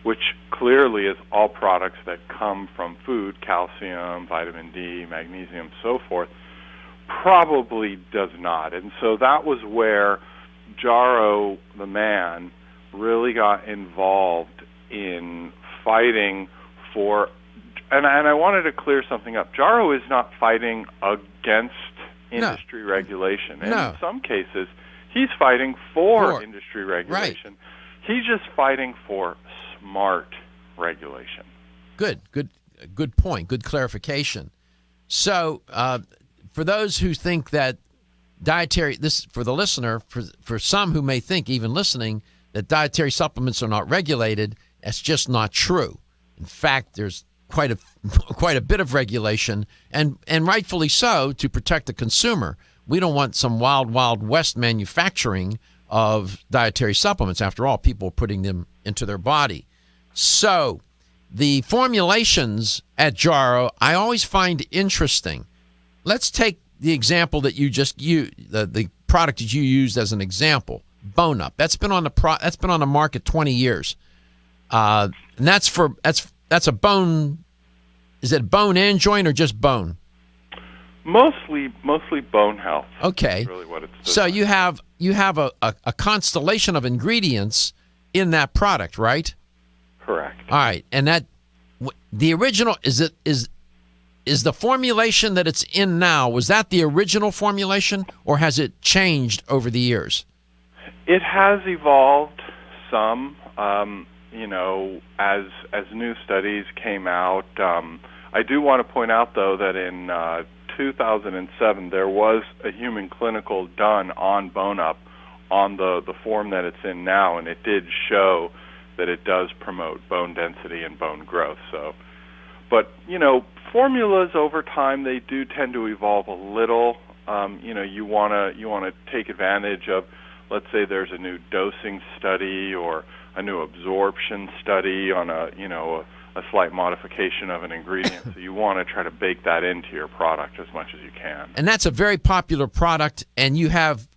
which clearly is all products that come from food, calcium, vitamin D, magnesium, so forth, probably does not. And so that was where Jarrow, the man, really got involved in fighting for. And I wanted to clear something up. Jarrow is not fighting against industry regulation. And in some cases, he's fighting for industry regulation. Right. He's just fighting for smart regulation. Good point. Good clarification. So for those who think that for the listener, for some who may think, even listening, that dietary supplements are not regulated, that's just not true. In fact, there's quite a bit of regulation, and rightfully so, to protect the consumer. We don't want some wild west manufacturing of dietary supplements. After all, people are putting them into their body. So the formulations at Jarrow, I always find interesting. Let's take the example that you just used, the product that you used as an example, Bone Up. That's been on the market 20 years, and that's a bone. Is it bone and joint or just bone? Mostly bone health. Okay. That's really what it's. So you have a constellation of ingredients in that product, right? Correct. All right, and that the original is the formulation that it's in now. Was that the original formulation, or has it changed over the years? It has evolved some. As new studies came out. I do want to point out, though, that in 2007 there was a human clinical done on Bone Up on the form that it's in now, and it did show that it does promote bone density and bone growth. So, but formulas over time, they do tend to evolve a little. You want to take advantage of, let's say there's a new dosing study or a new absorption study on a slight modification of an ingredient. So you want to try to bake that into your product as much as you can. And that's a very popular product, and you have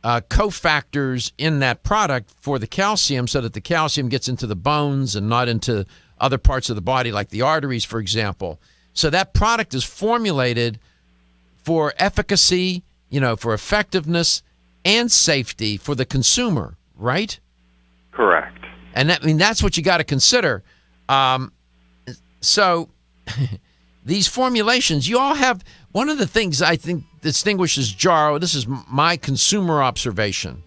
cofactors in that product for the calcium so that the calcium gets into the bones and not into other parts of the body, like the arteries, for example. So that product is formulated for efficacy, for effectiveness and safety for the consumer, right? Correct. And that's what you got to consider. So these formulations, you all have, one of the things I think distinguishes Jarrow, this is my consumer observation.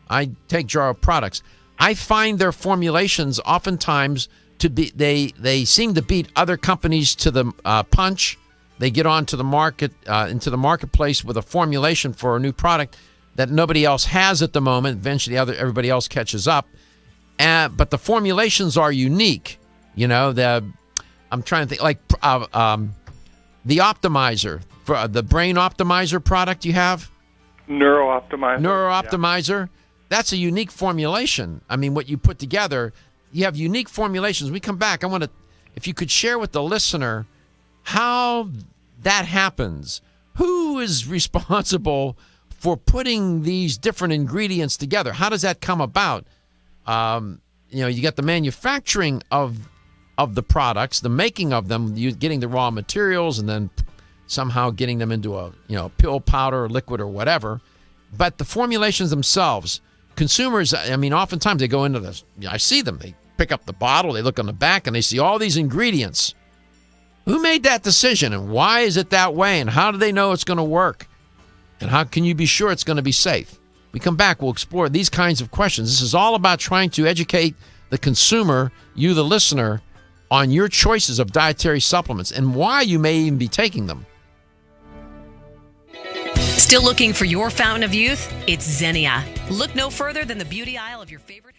I take Jarrow products. I find their formulations oftentimes to be they seem to beat other companies to the punch. They get onto the market into the marketplace with a formulation for a new product that nobody else has at the moment. Eventually, everybody else catches up. But the formulations are unique. You know, I'm trying to think like the optimizer for the brain optimizer product you have. Neuro optimizer. Yeah. That's a unique formulation. I mean, what you put together, you have unique formulations. When we come back, I want to, if you could share with the listener how that happens. Who is responsible for putting these different ingredients together? How does that come about? You got the manufacturing of the products, the making of them, you getting the raw materials, and then somehow getting them into a pill, powder, or liquid, or whatever. But the formulations themselves, consumers, I mean, oftentimes they go into this. I see them. They pick up the bottle, they look on the back, and they see all these ingredients. Who made that decision, and why is it that way, and how do they know it's going to work? And how can you be sure it's going to be safe? We come back, we'll explore these kinds of questions. This is all about trying to educate the consumer, you the listener, on your choices of dietary supplements and why you may even be taking them. Still looking for your fountain of youth? It's Xenia. Look no further than the beauty aisle of your favorite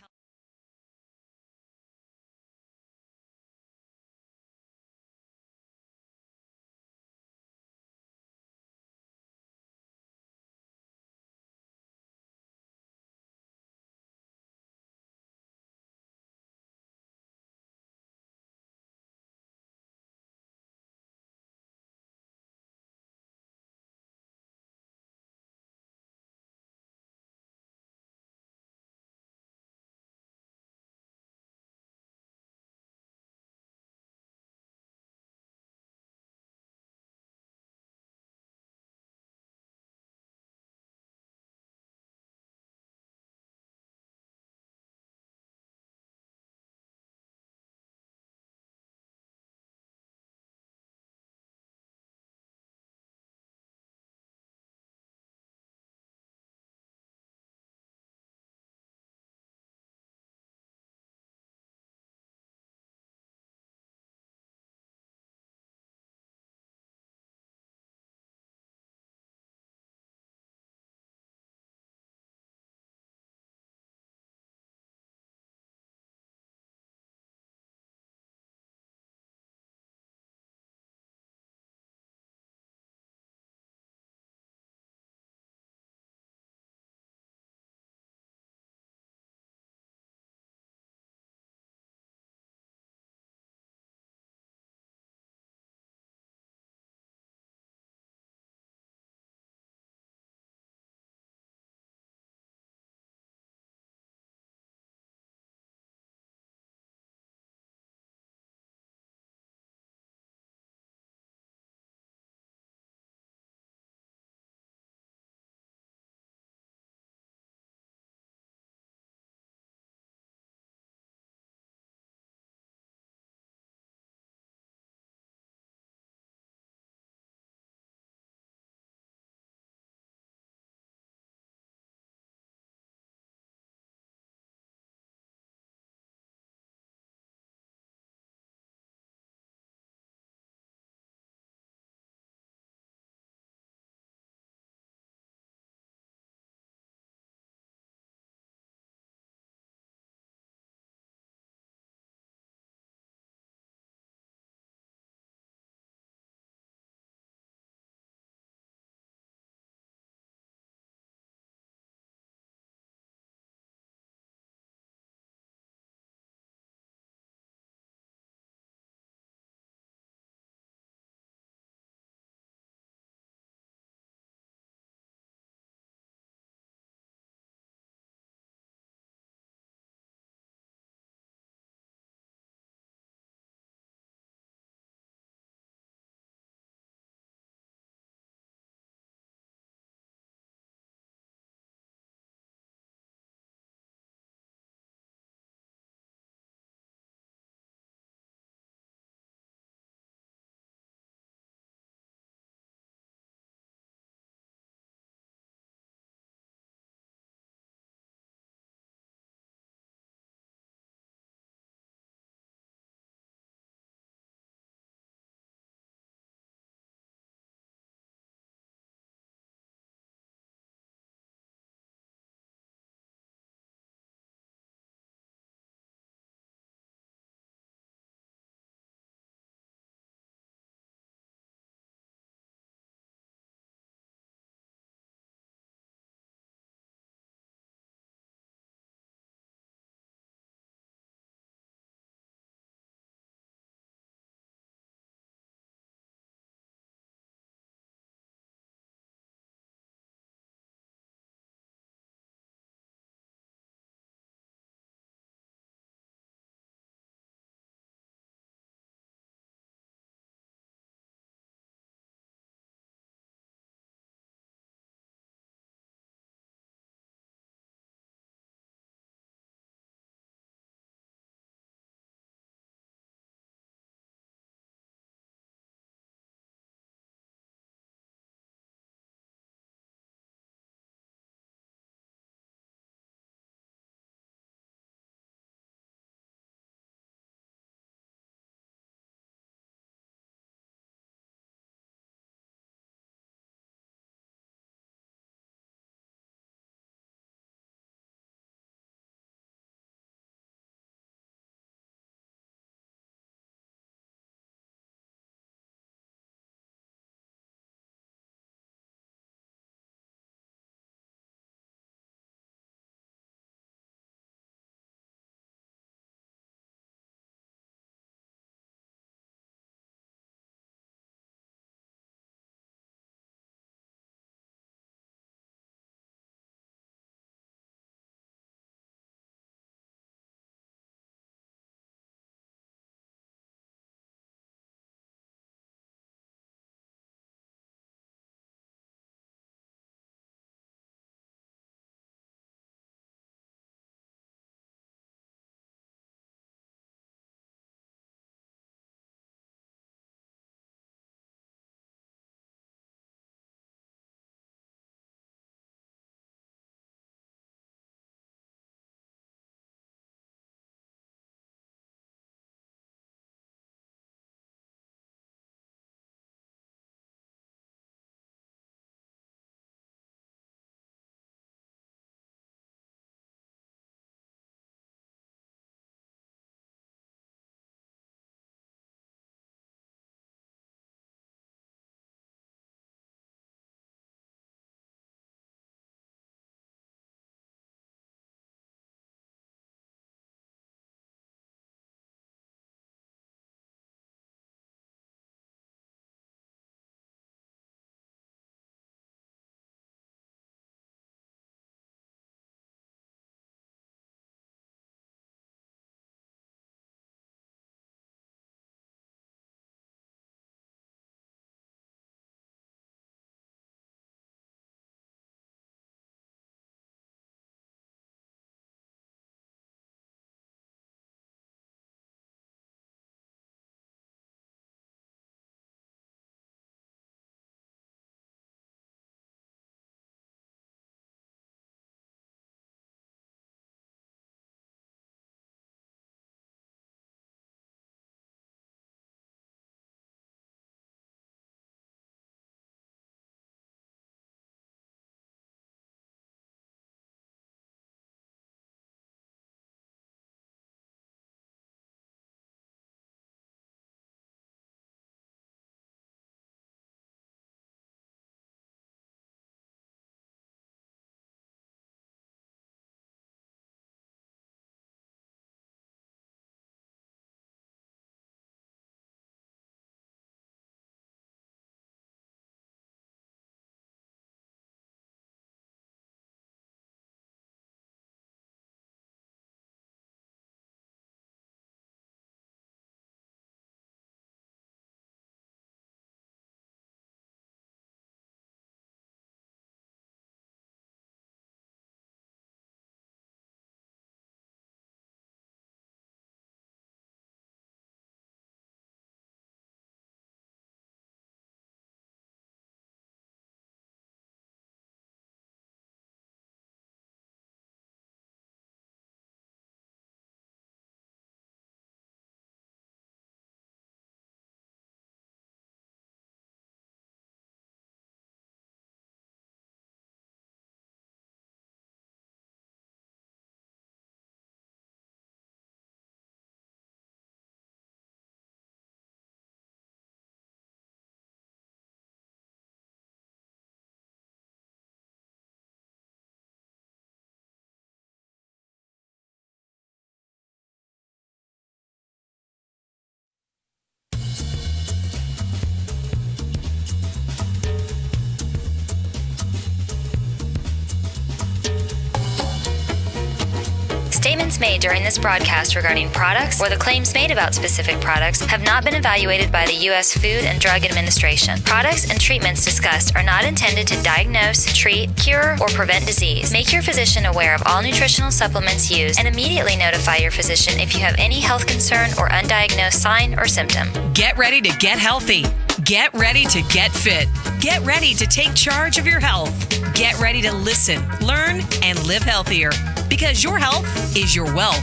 during this broadcast regarding products or the claims made about specific products have not been evaluated by the U.S. Food and Drug Administration. Products and treatments discussed are not intended to diagnose, treat, cure, or prevent disease. Make your physician aware of all nutritional supplements used and immediately notify your physician if you have any health concern or undiagnosed sign or symptom. Get ready to get healthy. Get ready to get fit. Get ready to take charge of your health. Get ready to listen, learn, and live healthier because your health is your wealth.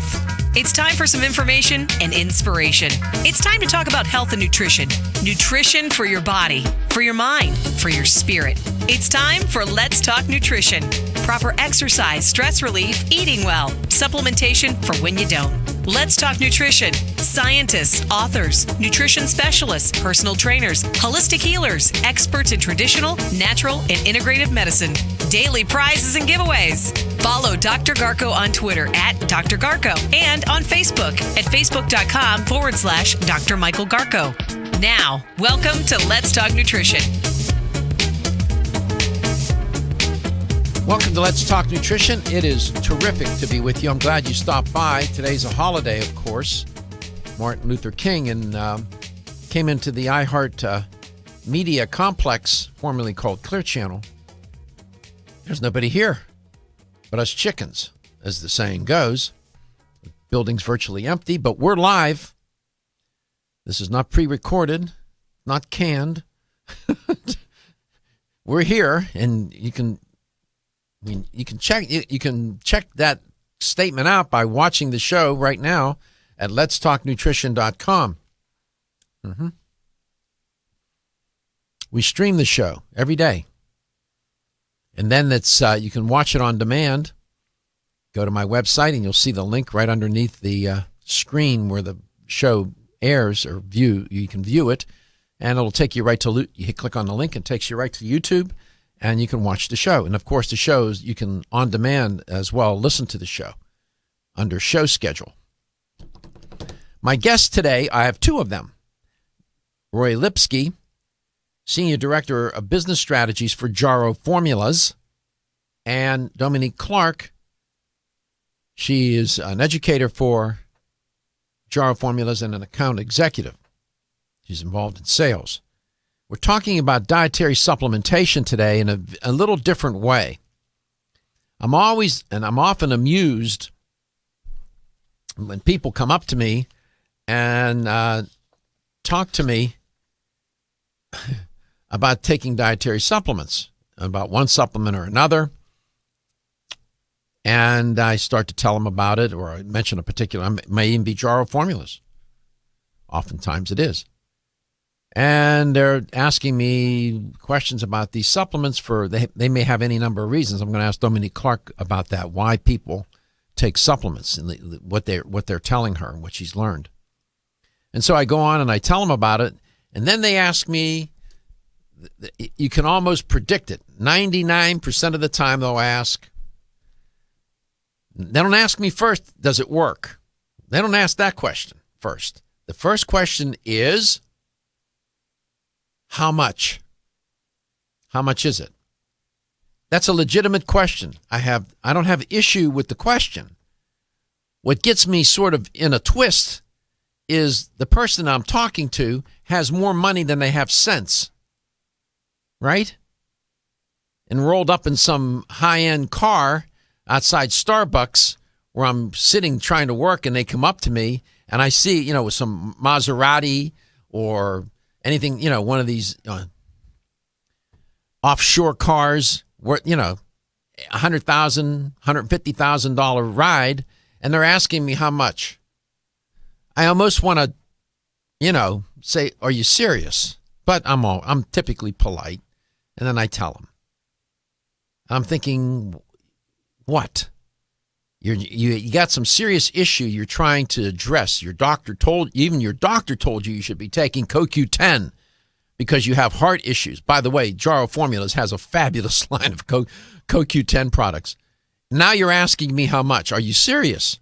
It's time for some information and inspiration. It's time to talk about health and nutrition. Nutrition for your body, for your mind, for your spirit. It's time for Let's Talk Nutrition. Proper exercise, stress relief, eating well, supplementation for when you don't. Let's Talk Nutrition. Scientists, authors, nutrition specialists, personal trainers, holistic healers, experts in traditional, natural, and integrative medicine. Daily prizes and giveaways. Follow Dr. Garko on Twitter at Dr. Garko and on Facebook at facebook.com/Dr. Michael Garko. Now, welcome to Let's Talk Nutrition. Welcome to Let's Talk Nutrition. It is terrific to be with you. I'm glad you stopped by. Today's a holiday, of course. Martin Luther King, and came into the iHeart Media complex, formerly called Clear Channel. There's nobody here but us chickens, as the saying goes. The building's virtually empty, but we're live. This is not pre-recorded, not canned. We're here, and you can check that statement out by watching the show right now at letstalknutrition.com. We stream the show every day. And then it's you can watch it on demand. Go to my website and you'll see the link right underneath the screen where the show airs or you can view it. And it'll take you right to, you click on the link and it takes you right to YouTube. And you can watch the show. And, of course, the shows, you can, on demand as well, listen to the show under show schedule. My guests today, I have two of them. Rory Lipsky, Senior Director of Business Strategies for Jarrow Formulas, and Dominique Clarke. She is an educator for Jarrow Formulas and an account executive. She's involved in sales. We're talking about dietary supplementation today in a little different way. I'm often amused when people come up to me and talk to me about taking dietary supplements, about one supplement or another. And I start to tell them about it, or I mention a particular, it may even be Jarrow Formulas. Oftentimes it is. And they're asking me questions about these supplements they may have any number of reasons. I'm going to ask Dominique Clarke about that, why people take supplements and what they're telling her and what she's learned. And so I go on and I tell them about it. And then they ask me, you can almost predict it. 99% of the time they'll ask, they don't ask me first, does it work? They don't ask that question first. The first question is, how much? How much is it? That's a legitimate question. I don't have issue with the question. What gets me sort of in a twist is the person I'm talking to has more money than they have sense. Right? And rolled up in some high-end car outside Starbucks where I'm sitting trying to work, and they come up to me and I see, with some Maserati or anything, one of these offshore cars, worth, $100,000, $150,000 ride, and they're asking me how much. I almost want to, say, "Are you serious?" But I'm typically polite, and then I tell them. I'm thinking, what? You got some serious issue you're trying to address. Your doctor told you should be taking CoQ10 because you have heart issues. By the way, Jarrow Formulas has a fabulous line of CoQ10 products. Now you're asking me how much. Are you serious?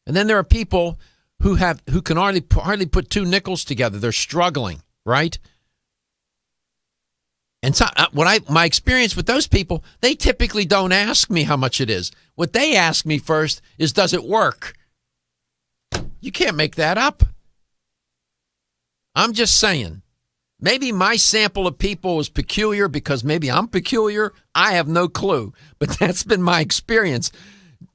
And then there are people who can hardly put two nickels together. They're struggling, right? And so, my experience with those people, they typically don't ask me how much it is. What they ask me first is, does it work? You can't make that up. I'm just saying. Maybe my sample of people is peculiar because maybe I'm peculiar. I have no clue. But that's been my experience.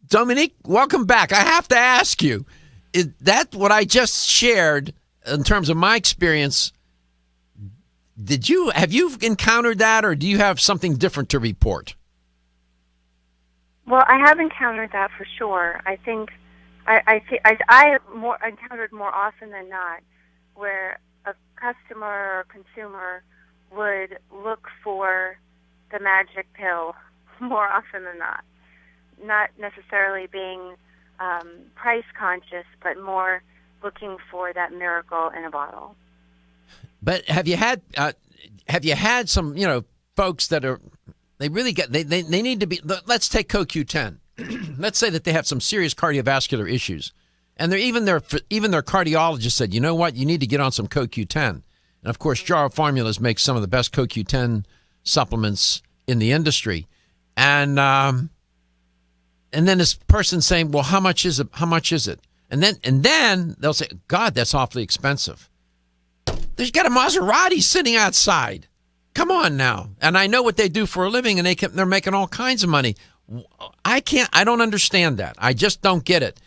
Dominique, welcome back. I have to ask you, is that what I just shared in terms of my experience? Have you encountered that, or do you have something different to report? Well, I have encountered that for sure. I think I have encountered more often than not where a customer or consumer would look for the magic pill more often than not necessarily being price conscious, but more looking for that miracle in a bottle. But have you had some, folks that are, they really get, they need to be, let's take CoQ10. Let's say that they have some serious cardiovascular issues. And even their cardiologist said, you know what, you need to get on some CoQ10. And of course, Jarrow Formulas makes some of the best CoQ10 supplements in the industry. And then this person saying, well, how much is it? How much is it? And then they'll say, God, that's awfully expensive. There's got a Maserati sitting outside. Come on now. And I know what they do for a living, and they're making all kinds of money. I don't understand that. I just don't get it.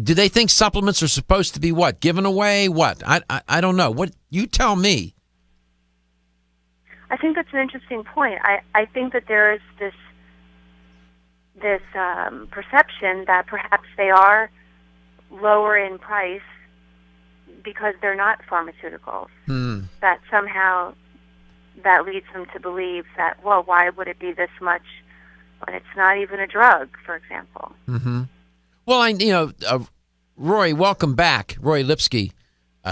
Do they think supplements are supposed to be what? Given away? What? I don't know. What? You tell me. I think that's an interesting point. I think that there is this perception that perhaps they are lower in price because they're not pharmaceuticals. That somehow that leads them to believe that, well, why would it be this much when it's not even a drug, for example? Mm-hmm. Well, Rory, welcome back. Rory Lipsky,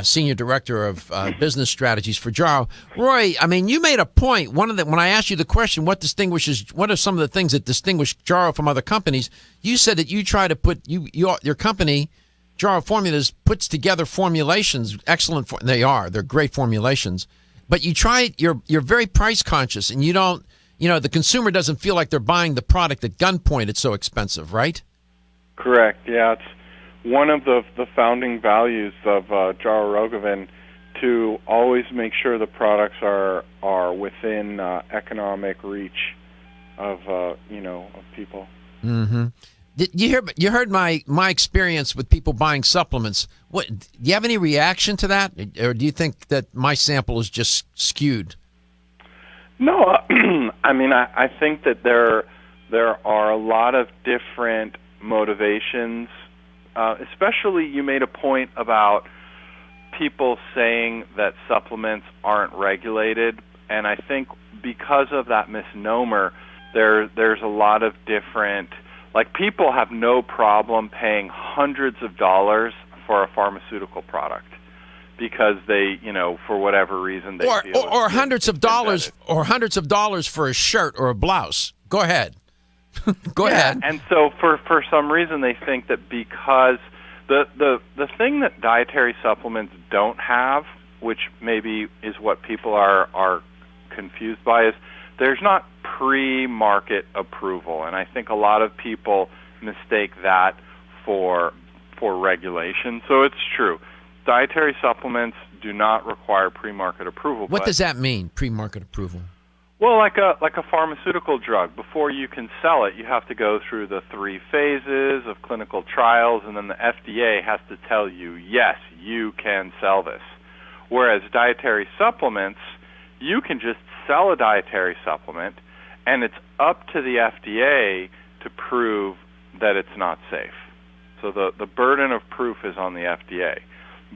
Senior Director of Business Strategies for Jarrow. Rory, I mean, you made a point. When I asked you the question, what are some of the things that distinguish Jarrow from other companies? You said that you try to put your company, Jarrow Formulas, puts together formulations. Excellent. They're great formulations. But you're very price conscious, and you don't, the consumer doesn't feel like they're buying the product at gunpoint. It's so expensive, right? Correct. Yeah, it's one of the founding values of Jarrow Rogovan to always make sure the products are within economic reach of people. Mm-hmm. You heard my experience with people buying supplements. What do you have any reaction to that, or do you think that my sample is just skewed? No, I mean I think that there are a lot of different motivations. Especially, you made a point about people saying that supplements aren't regulated, and I think because of that misnomer, there's a lot of different. Like, people have no problem paying hundreds of dollars for a pharmaceutical product because they, for whatever reason, they feel or hundreds of dollars for a shirt or a blouse. Go ahead. Go ahead. And so for some reason they think that because the thing that dietary supplements don't have, which maybe is what people are confused by, is there's not pre-market approval, and I think a lot of people mistake that for regulation. So it's true. Dietary supplements do not require pre-market approval. What does that mean, pre-market approval? Well, like a pharmaceutical drug, before you can sell it, you have to go through the 3 phases of clinical trials, and then the FDA has to tell you, yes, you can sell this. Whereas dietary supplements, you can just sell a dietary supplement, and it's up to the FDA to prove that it's not safe. So the burden of proof is on the FDA.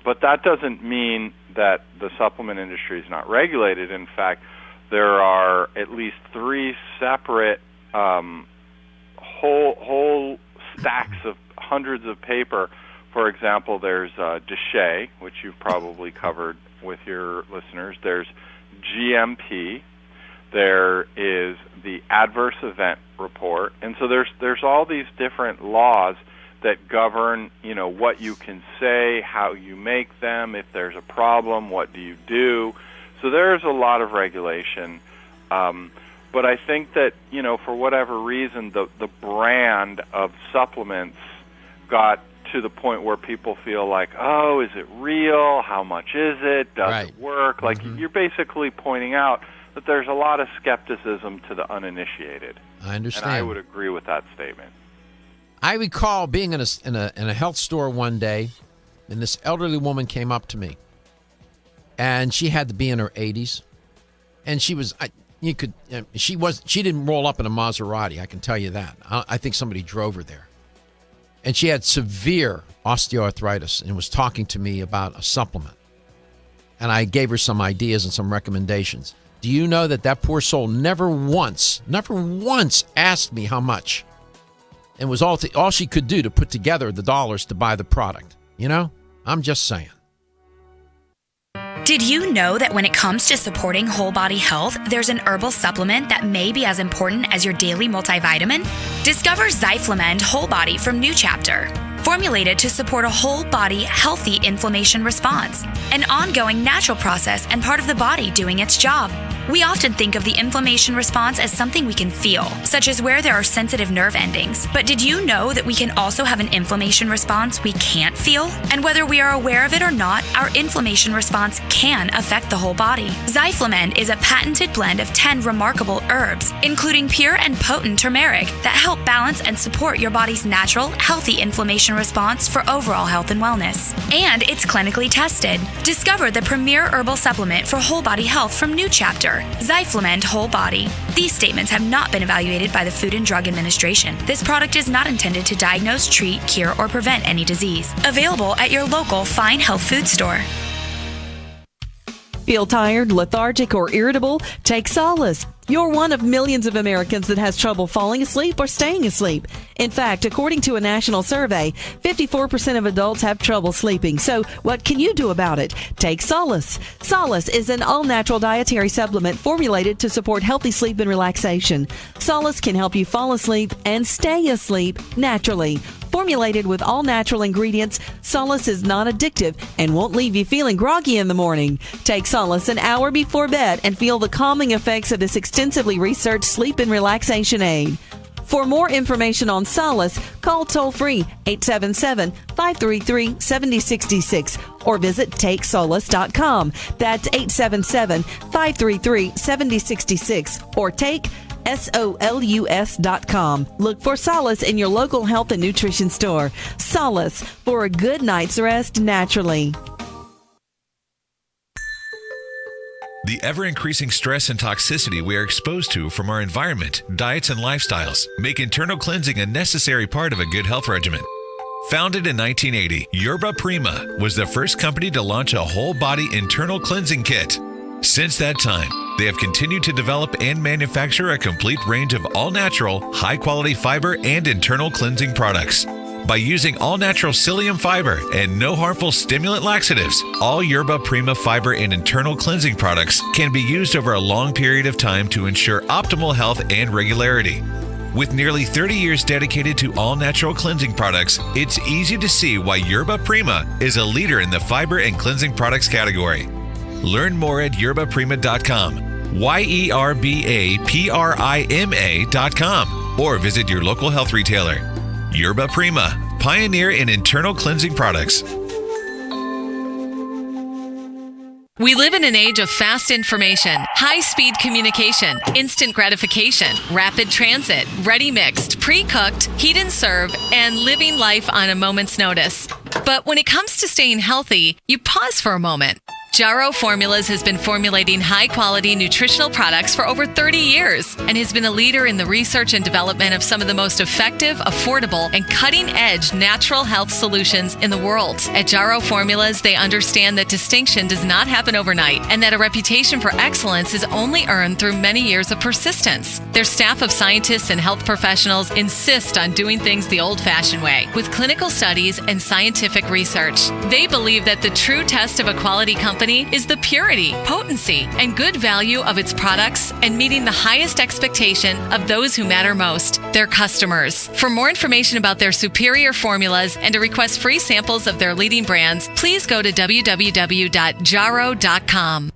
But that doesn't mean that the supplement industry is not regulated. In fact, there are at least 3 separate whole stacks of hundreds of paper. For example, there's DSHEA, which you've probably covered with your listeners. There's GMP. There is the adverse event report. And so there's all these different laws that govern, what you can say, how you make them, if there's a problem, what do you do. So there's a lot of regulation. But I think that, for whatever reason, the brand of supplements got to the point where people feel like, oh, is it real? How much is it? Does it work? Like, you're basically pointing out that there's a lot of skepticism to the uninitiated. I understand. And I would agree with that statement. I recall being in a health store one day, and this elderly woman came up to me, and she had to be in her 80s, and she was she didn't roll up in a Maserati, I can tell you that. I think somebody drove her there. And she had severe osteoarthritis and was talking to me about a supplement. And I gave her some ideas and some recommendations. Do you know that poor soul never once asked me how much? And was all she could do to put together the dollars to buy the product. I'm just saying. Did you know that when it comes to supporting whole body health, there's an herbal supplement that may be as important as your daily multivitamin? Discover Zyflamend Whole Body from New Chapter. Formulated to support a whole body healthy inflammation response, an ongoing natural process and part of the body doing its job. We often think of the inflammation response as something we can feel, such as where there are sensitive nerve endings. But did you know that we can also have an inflammation response we can't feel? And whether we are aware of it or not, our inflammation response can affect the whole body. Zyflamend is a patented blend of 10 remarkable herbs, including pure and potent turmeric, that help balance and support your body's natural, healthy inflammation response for overall health and wellness. And it's clinically tested. Discover the premier herbal supplement for whole body health from New Chapter, Zyflamend Whole Body. These statements have not been evaluated by the Food and Drug Administration. This product is not intended to diagnose, treat, cure, or prevent any disease. Available at your local fine health food store. Feel tired, lethargic, or irritable? Take solace. You're one of millions of Americans that has trouble falling asleep or staying asleep. In fact, according to a national survey, 54% of adults have trouble sleeping. So what can you do about it? Take Solace. Solace is an all-natural dietary supplement formulated to support healthy sleep and relaxation. Solace can help you fall asleep and stay asleep naturally. Formulated with all-natural ingredients, Solace is non-addictive and won't leave you feeling groggy in the morning. Take Solace an hour before bed and feel the calming effects of this extensively researched sleep and relaxation aid. For more information on Solace, call toll-free 877-533-7066 or visit TakeSolace.com. That's 877-533-7066 or take SOLUS.com. Look for Solace in your local health and nutrition store. Solace, for a good night's rest naturally. The ever-increasing stress and toxicity we are exposed to from our environment, diets, and lifestyles make internal cleansing a necessary part of a good health regimen. Founded in 1980, Yerba Prima was the first company to launch a whole-body internal cleansing kit. Since that time, they have continued to develop and manufacture a complete range of all-natural, high-quality fiber and internal cleansing products. By using all-natural psyllium fiber and no harmful stimulant laxatives, all Yerba Prima fiber and internal cleansing products can be used over a long period of time to ensure optimal health and regularity. With nearly 30 years dedicated to all-natural cleansing products, it's easy to see why Yerba Prima is a leader in the fiber and cleansing products category. Learn more at yerbaprima.com, YERBAPRIMA.com, or visit your local health retailer. Yerba Prima, pioneer in internal cleansing products. We live in an age of fast information, high-speed communication, instant gratification, rapid transit, ready mixed, pre-cooked, heat and serve, and living life on a moment's notice. But when it comes to staying healthy, you pause for a moment. Jarrow Formulas has been formulating high-quality nutritional products for over 30 years and has been a leader in the research and development of some of the most effective, affordable, and cutting-edge natural health solutions in the world. At Jarrow Formulas, they understand that distinction does not happen overnight and that a reputation for excellence is only earned through many years of persistence. Their staff of scientists and health professionals insist on doing things the old-fashioned way, with clinical studies and scientific research. They believe that the true test of a quality company is the purity, potency, and good value of its products and meeting the highest expectation of those who matter most, their customers. For more information about their superior formulas and to request free samples of their leading brands, please go to www.jarrow.com.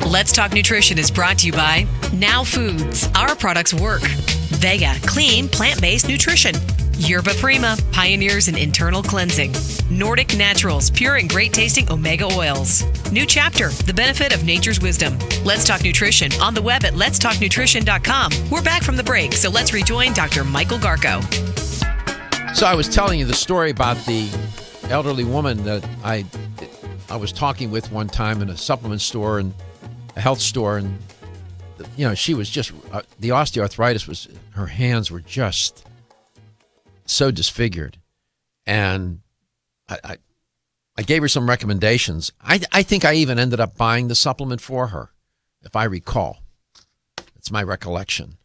Let's Talk Nutrition is brought to you by Now Foods. Our products work. Vega, clean, plant-based nutrition. Yerba Prima, pioneers in internal cleansing. Nordic Naturals, pure and great tasting omega oils. New Chapter, the benefit of nature's wisdom. Let's Talk Nutrition on the web at letstalknutrition.com. We're back from the break, so let's rejoin Dr. Michael Garko. So I was telling you the story about the elderly woman that I was talking with one time in a supplement store and a health store, and she was just the osteoarthritis was, her hands were just so disfigured, and I gave her some recommendations. I think I even ended up buying the supplement for her, if I recall. It's my recollection.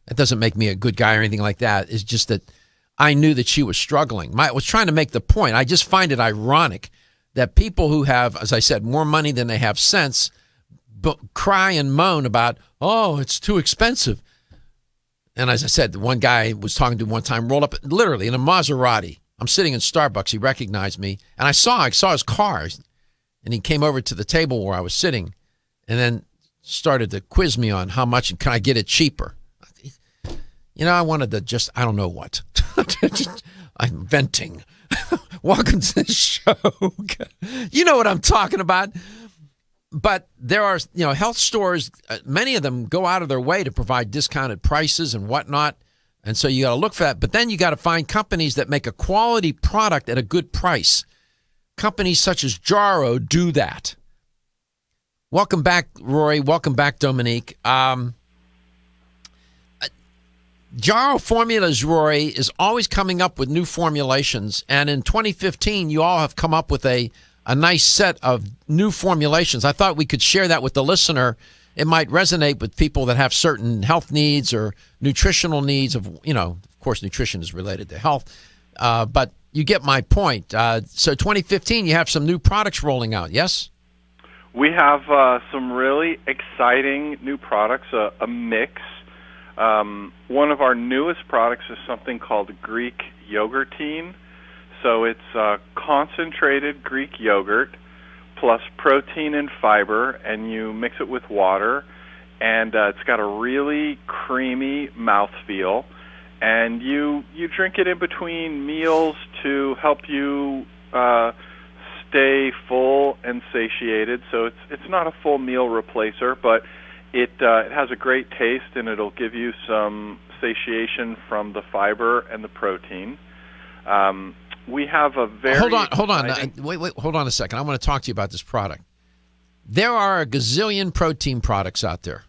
That doesn't make me a good guy or anything like that. It's just that I knew that she was struggling. I was trying to make the point. I just find it ironic that people who have, as I said, more money than they have sense, cry and moan about, oh, it's too expensive. And as I said, the one guy was talking to one time rolled up literally in a Maserati. I'm sitting in Starbucks. He recognized me, and I saw his car, and he came over to the table where I was sitting, and then started to quiz me on how much and can I get it cheaper. I wanted to just, I don't know what. I'm venting. Welcome to the show. You know what I'm talking about. But there are, health stores, many of them go out of their way to provide discounted prices and whatnot. And so you got to look for that. But then you got to find companies that make a quality product at a good price. Companies such as Jarrow do that. Welcome back, Rory. Welcome back, Dominique. Jarrow Formulas, Rory, is always coming up with new formulations. And in 2015, you all have come up with a nice set of new formulations. I thought we could share that with the listener. It might resonate with people that have certain health needs or nutritional needs of course, nutrition is related to health. But you get my point. So 2015, you have some new products rolling out, yes? We have some really exciting new products, a mix. One of our newest products is something called Greek Yogurtine. So it's concentrated Greek yogurt plus protein and fiber, and you mix it with water, and it's got a really creamy mouthfeel. And you drink it in between meals to help you stay full and satiated. So it's not a full meal replacer, but it has a great taste, and it'll give you some satiation from the fiber and the protein. We have a very hold on. Wait, hold on a second. I want to talk to you about this product. There are a gazillion protein products out there.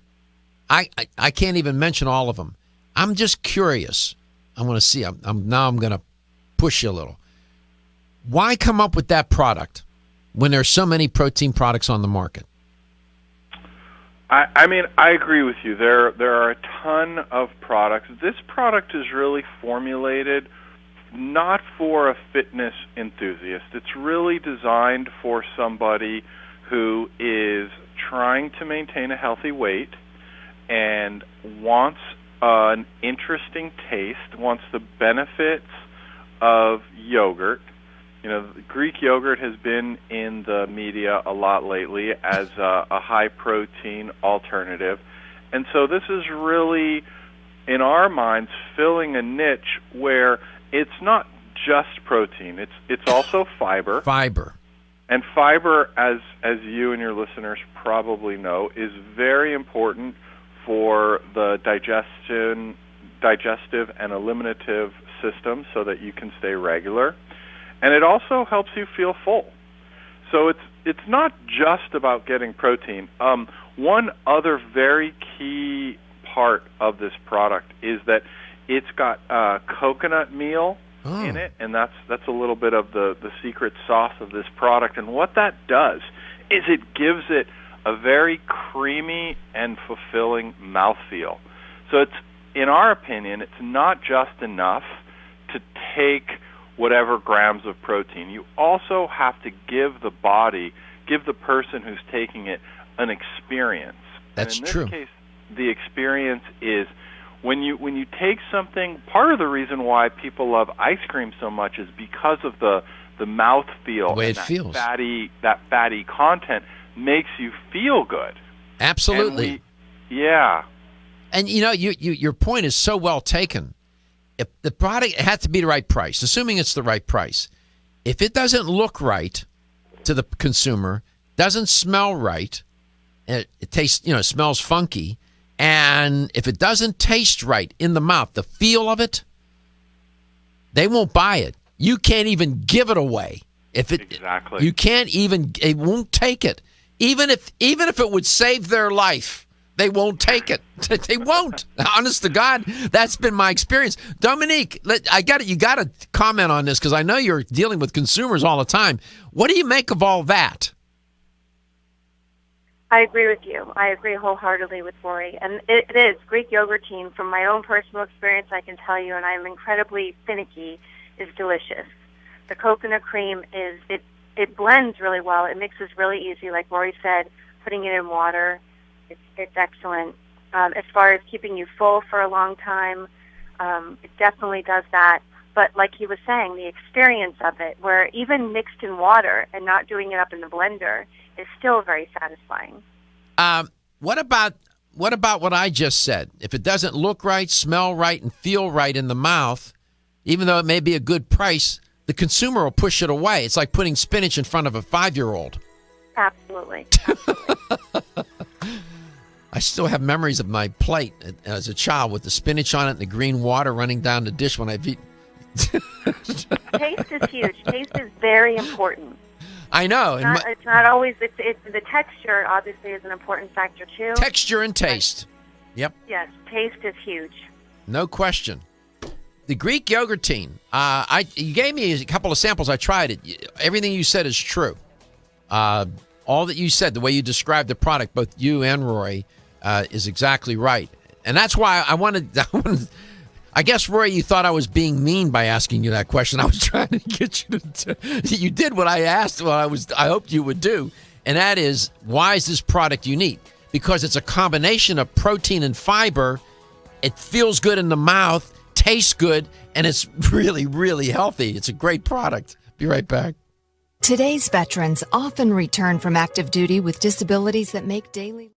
I can't even mention all of them. I'm just curious. I want to see. I'm going to push you a little. Why come up with that product when there's so many protein products on the market? I mean, I agree with you. There are a ton of products. This product is really formulated not for a fitness enthusiast. It's really designed for somebody who is trying to maintain a healthy weight and wants an interesting taste, wants the benefits of yogurt. Greek yogurt has been in the media a lot lately as a high-protein alternative. And so this is really, in our minds, filling a niche where it's not just protein. It's also fiber. Fiber. And fiber, as you and your listeners probably know, is very important for the digestive and eliminative system so that you can stay regular. And it also helps you feel full. So it's not just about getting protein. One other very key part of this product is that it's got coconut meal in it, and that's a little bit of the secret sauce of this product. And what that does is it gives it a very creamy and fulfilling mouthfeel. So it's, in our opinion, it's not just enough to take whatever grams of protein. You also have to give the person who's taking it an experience. That's and in true. this case, the experience is when you take something. Part of the reason why people love ice cream so much is because of the mouthfeel. The way and it feels. That fatty content makes you feel good. Absolutely. Yeah. And your point is so well taken. If the product, it has to be the right price, assuming it's the right price. If it doesn't look right to the consumer, doesn't smell right, it tastes, smells funky, and if it doesn't taste right in the mouth, the feel of it, they won't buy it. You can't even give it away. Exactly. You can't even, they won't take it. Even if it would save their life, they won't take it. They won't. Honest to God, that's been my experience. Dominique, you got to comment on this because I know you're dealing with consumers all the time. What do you make of all that? I agree with you. I agree wholeheartedly with Rory. And it is Greek yogurtine. From my own personal experience, I can tell you, and I'm incredibly finicky, is delicious. The coconut cream it blends really well. It mixes really easy, like Rory said. Putting it in water, it's excellent. As far as keeping you full for a long time, it definitely does that. But like he was saying, the experience of it, where even mixed in water and not doing it up in the blender, is still very satisfying. What about what I just said? If it doesn't look right, smell right, and feel right in the mouth, even though it may be a good price, the consumer will push it away. It's like putting spinach in front of a 5-year-old. Absolutely. I still have memories of my plate as a child with the spinach on it and the green water running down the dish when I've eaten. Taste is huge. Taste is very important. I know. It's not always. It's the texture. Obviously, is an important factor too. Texture and taste. Yep. Yes, taste is huge. No question. The Greek yogurtine. You gave me a couple of samples. I tried it. Everything you said is true. All that you said, the way you described the product, both you and Rory, is exactly right. And that's why I wanted. I guess, Rory, you thought I was being mean by asking you that question. I was trying to get you to. You did what I asked. I hoped you would do, and that is, why is this product unique? Because it's a combination of protein and fiber. It feels good in the mouth, tastes good, and it's really, really healthy. It's a great product. Be right back. Today's veterans often return from active duty with disabilities that make daily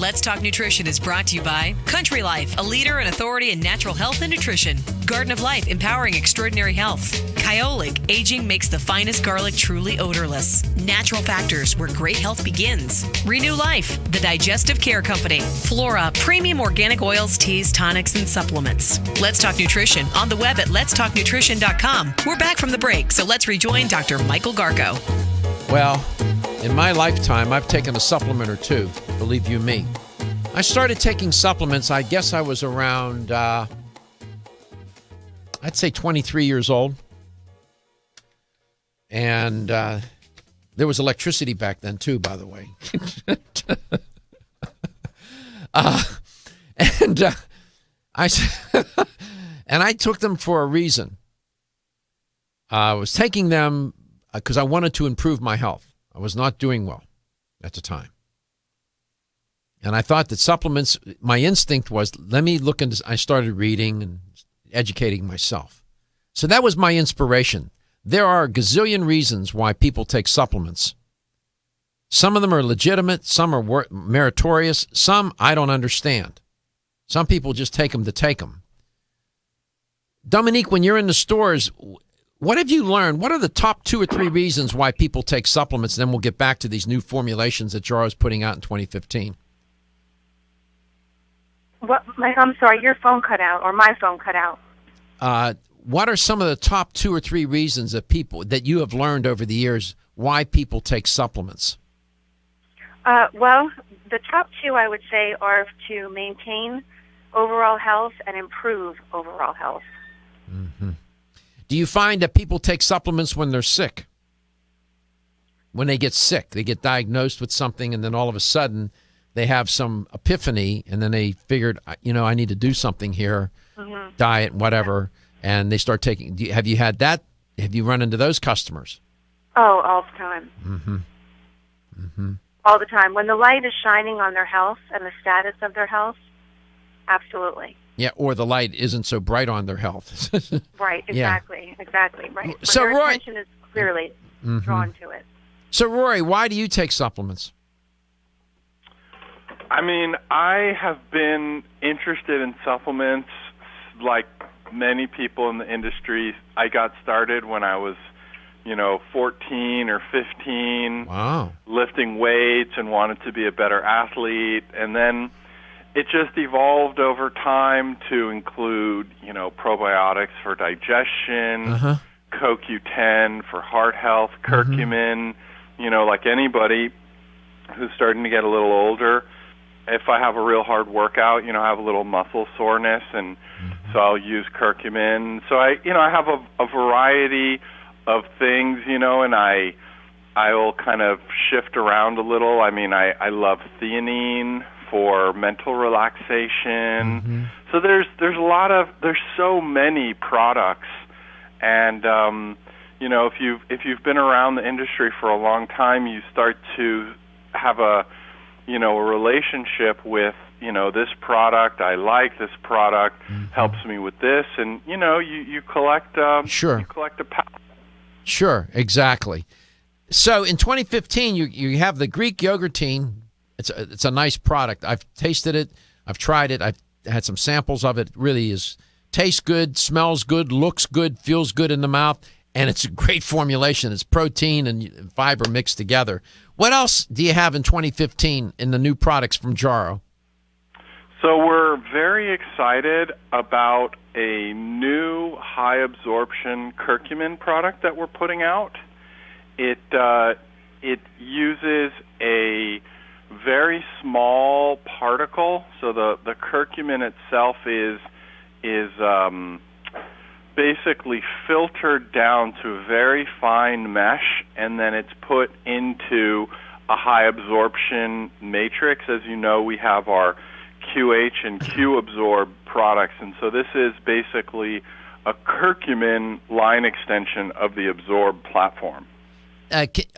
Let's Talk Nutrition is brought to you by Country Life, a leader and authority in natural health and nutrition. Garden of Life, empowering extraordinary health. Kyolic, aging makes the finest garlic truly odorless. Natural Factors, where great health begins. Renew Life, the digestive care company. Flora, premium organic oils, teas, tonics, and supplements. Let's Talk Nutrition on the web at letstalknutrition.com. We're back from the break, so let's rejoin Dr. Michael Garko. Well, in my lifetime, I've taken a supplement or two, believe you me. I started taking supplements, I guess I was around, I'd say 23 years old. And there was electricity back then, too, by the way. And I took them for a reason. I was taking them because I wanted to improve my health. I was not doing well at the time. And I thought that supplements, my instinct was, let me look into, I started reading and educating myself. So that was my inspiration. There are a gazillion reasons why people take supplements. Some of them are legitimate, some are meritorious, some I don't understand. Some people just take them to take them. Dominique, when you're in the stores, what have you learned? What are the top 2 or 3 reasons why people take supplements? Then we'll get back to these new formulations that Jarrow is putting out in 2015. What? I'm sorry, your phone cut out, or my phone cut out. What are some of the top 2 or 3 reasons that you have learned over the years why people take supplements? Well, the top 2 I would say are to maintain overall health and improve overall health. Mm-hmm. Do you find that people take supplements when they're sick? When they get sick, they get diagnosed with something, and then all of a sudden they have some epiphany, and then they figured, I need to do something here, diet, whatever, and they start taking. Have you had that? Have you run into those customers? Oh, all the time. Mm-hmm. Mm-hmm. All the time. When the light is shining on their health and the status of their health, absolutely. Yeah, or the light isn't so bright on their health. Right, exactly, exactly, right. When so, their Rory, attention is clearly drawn to it. So, Rory, why do you take supplements? I mean, I have been interested in supplements like many people in the industry. I got started when I was, 14 or 15, lifting weights and wanted to be a better athlete. And then it just evolved over time to include, probiotics for digestion, CoQ10 for heart health, curcumin, like anybody who's starting to get a little older. If I have a real hard workout, I have a little muscle soreness, and so I'll use curcumin. So I have a variety of things, and I will kind of shift around a little. I mean, I love theanine for mental relaxation. So there's so many products, and if you've been around the industry for a long time, you start to have a relationship with this product. I like this product, helps me with this, and you collect you collect a palette. Sure, exactly. So in 2015, you have the Greek yogurtine. It's a nice product. I've tasted it. I've tried it. I've had some samples of it. It really tastes good, smells good, looks good, feels good in the mouth, and it's a great formulation. It's protein and fiber mixed together. What else do you have in 2015 in the new products from Jarrow? So we're very excited about a new high-absorption curcumin product that we're putting out. It uses a very small particle. So the curcumin itself is basically filtered down to a very fine mesh, and then it's put into a high absorption matrix. As you know, we have our QH and Q-absorb products, and so this is basically a curcumin line extension of the Absorb platform.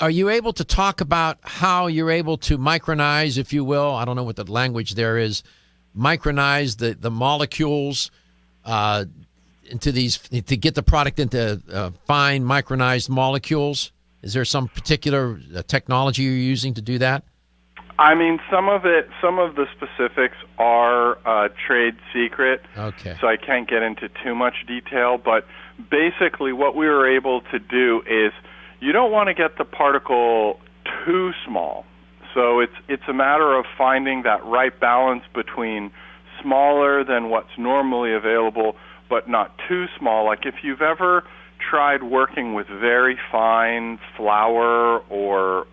Are you able to talk about how you're able to micronize, if you will, I don't know what the language there is, micronize the molecules into these, to get the product into fine micronized molecules? Is there some particular technology you're using to do that? I mean, some of the specifics are trade secret, Okay. so I can't get into too much detail, but basically what we were able to do is you don't want to get the particle too small. So it's a matter of finding that right balance between smaller than what's normally available, but not too small. Like if you've ever tried working with very fine flour or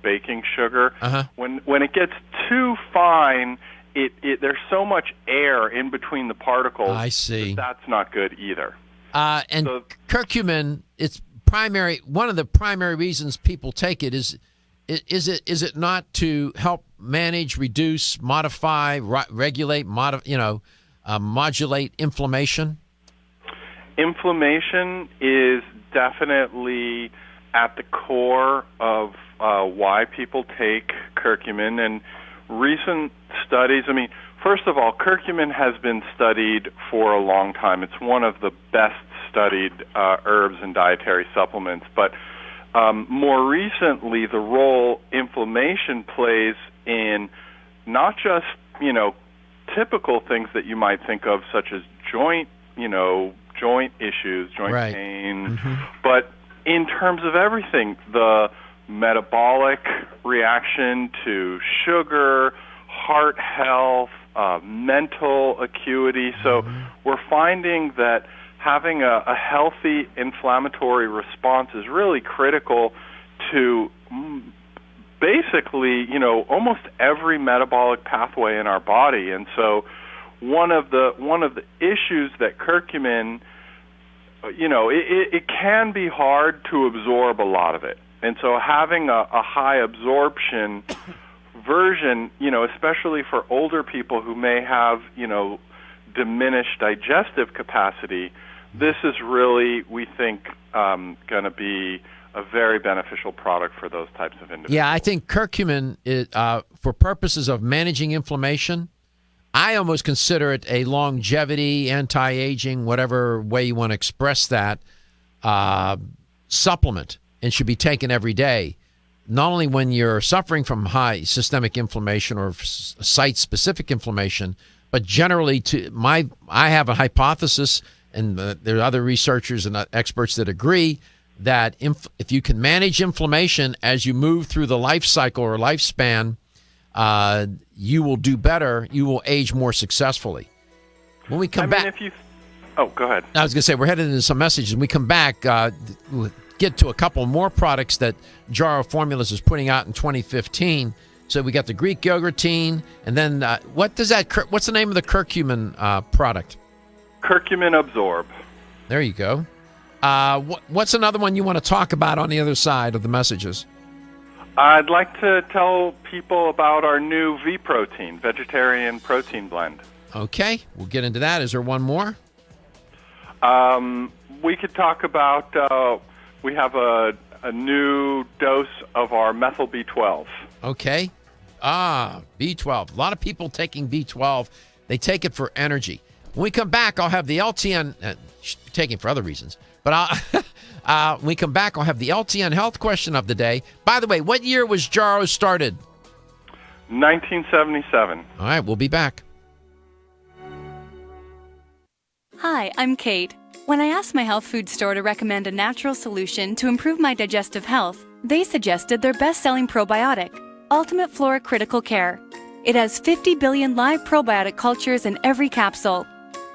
baking sugar, when it gets too fine, there's so much air in between the particles. I see. That's not good either. And curcumin, one of the primary reasons people take it is it not to help manage, reduce, modify, regulate, modulate inflammation? Inflammation is definitely at the core of why people take curcumin. And recent studies, I mean, first of all, curcumin has been studied for a long time. It's one of the best studied herbs and dietary supplements. But more recently, the role inflammation plays in not just, typical things that you might think of, such as joint issues, joint pain, but in terms of everything, the metabolic reaction to sugar, heart health, mental acuity. So we're finding that having a healthy inflammatory response is really critical to basically, almost every metabolic pathway in our body. And so one of the issues that curcumin, it can be hard to absorb a lot of it. And so having a high absorption version, especially for older people who may have, diminished digestive capacity, this is really, we think, going to be a very beneficial product for those types of individuals. Yeah, I think curcumin, for purposes of managing inflammation, I almost consider it a longevity, anti-aging, whatever way you want to express that, supplement, and should be taken every day. Not only when you're suffering from high systemic inflammation or site-specific inflammation, but generally I have a hypothesis, and there are other researchers and experts that agree that if you can manage inflammation as you move through the life cycle or lifespan, you will do better. You will age more successfully. When we come back... go ahead. I was going to say, we're headed into some messages. When we come back, we'll get to a couple more products that Jarrow Formulas is putting out in 2015. So we got the Greek yogurtine, and then what's the name of the curcumin product? Curcumin Absorb. There you go. What's another one you want to talk about on the other side of the messages? I'd like to tell people about our new V-Protein, vegetarian protein blend. Okay, we'll get into that. Is there one more? We could talk about, we have a new dose of our methyl B12. Okay. B12. A lot of people taking B12. They take it for energy. When we come back, I'll have the LTN, taking for other reasons, but when we come back, I'll have the LTN health question of the day. By the way, what year was Jarrow started? 1977. All right, we'll be back. Hi, I'm Kate. When I asked my health food store to recommend a natural solution to improve my digestive health, they suggested their best-selling probiotic, Ultimate Flora Critical Care. It has 50 billion live probiotic cultures in every capsule.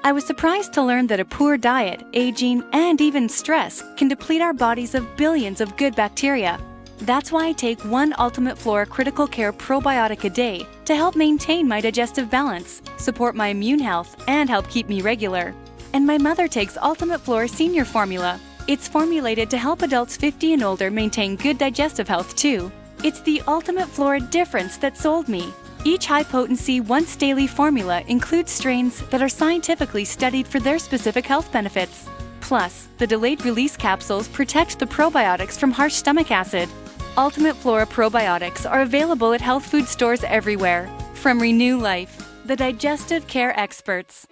I was surprised to learn that a poor diet, aging, and even stress can deplete our bodies of billions of good bacteria. That's why I take one Ultimate Flora Critical Care probiotic a day to help maintain my digestive balance, support my immune health, and help keep me regular. And my mother takes Ultimate Flora Senior Formula. It's formulated to help adults 50 and older maintain good digestive health too. It's the Ultimate Flora difference that sold me. Each high-potency, once-daily formula includes strains that are scientifically studied for their specific health benefits. Plus, the delayed-release capsules protect the probiotics from harsh stomach acid. Ultimate Flora probiotics are available at health food stores everywhere. From Renew Life, the digestive care experts.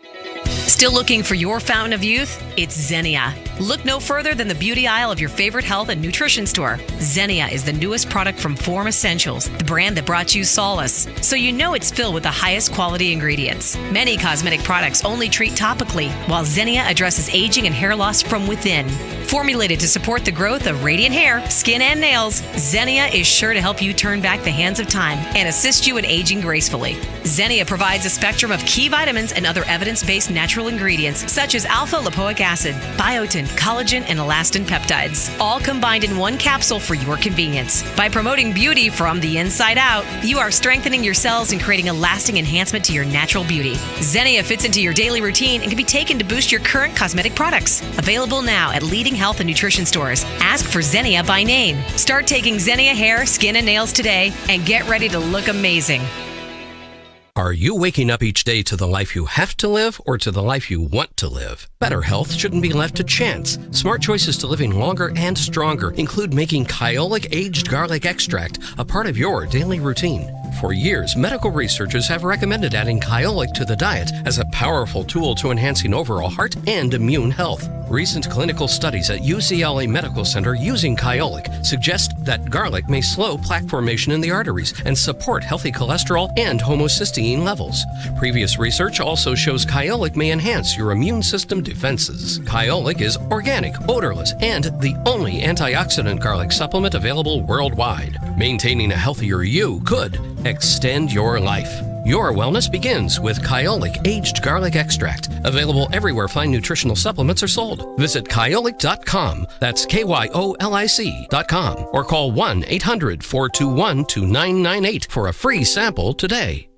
Still looking for your fountain of youth? It's Xenia. Look no further than the beauty aisle of your favorite health and nutrition store. Xenia is the newest product from Form Essentials, the brand that brought you solace. So you know it's filled with the highest quality ingredients. Many cosmetic products only treat topically, while Xenia addresses aging and hair loss from within. Formulated to support the growth of radiant hair, skin, and nails, Xenia is sure to help you turn back the hands of time and assist you in aging gracefully. Xenia provides a spectrum of key vitamins and other evidence-based natural ingredients such as alpha-lipoic acid, biotin, collagen, and elastin peptides, all combined in one capsule for your convenience. By promoting beauty from the inside out, you are strengthening your cells and creating a lasting enhancement to your natural beauty. Xenia fits into your daily routine and can be taken to boost your current cosmetic products. Available now at leading health and nutrition stores. Ask for Xenia by name. Start taking Xenia hair, skin, and nails today and get ready to look amazing. Are you waking up each day to the life you have to live or to the life you want to live? Better health shouldn't be left to chance. Smart choices to living longer and stronger include making Kyolic aged garlic extract a part of your daily routine. For years, medical researchers have recommended adding Kyolic to the diet as a powerful tool to enhancing overall heart and immune health. Recent clinical studies at UCLA Medical Center using Kyolic suggest that garlic may slow plaque formation in the arteries and support healthy cholesterol and homocysteine levels. Previous research also shows Kyolic may enhance your immune system defenses. Kyolic is organic, odorless, and the only antioxidant garlic supplement available worldwide. Maintaining a healthier you could extend your life. Your wellness begins with Kyolic aged garlic extract. Available everywhere fine nutritional supplements are sold. Visit Kyolic.com. That's KYOLIC.com. Or call 1-800-421-2998 for a free sample today.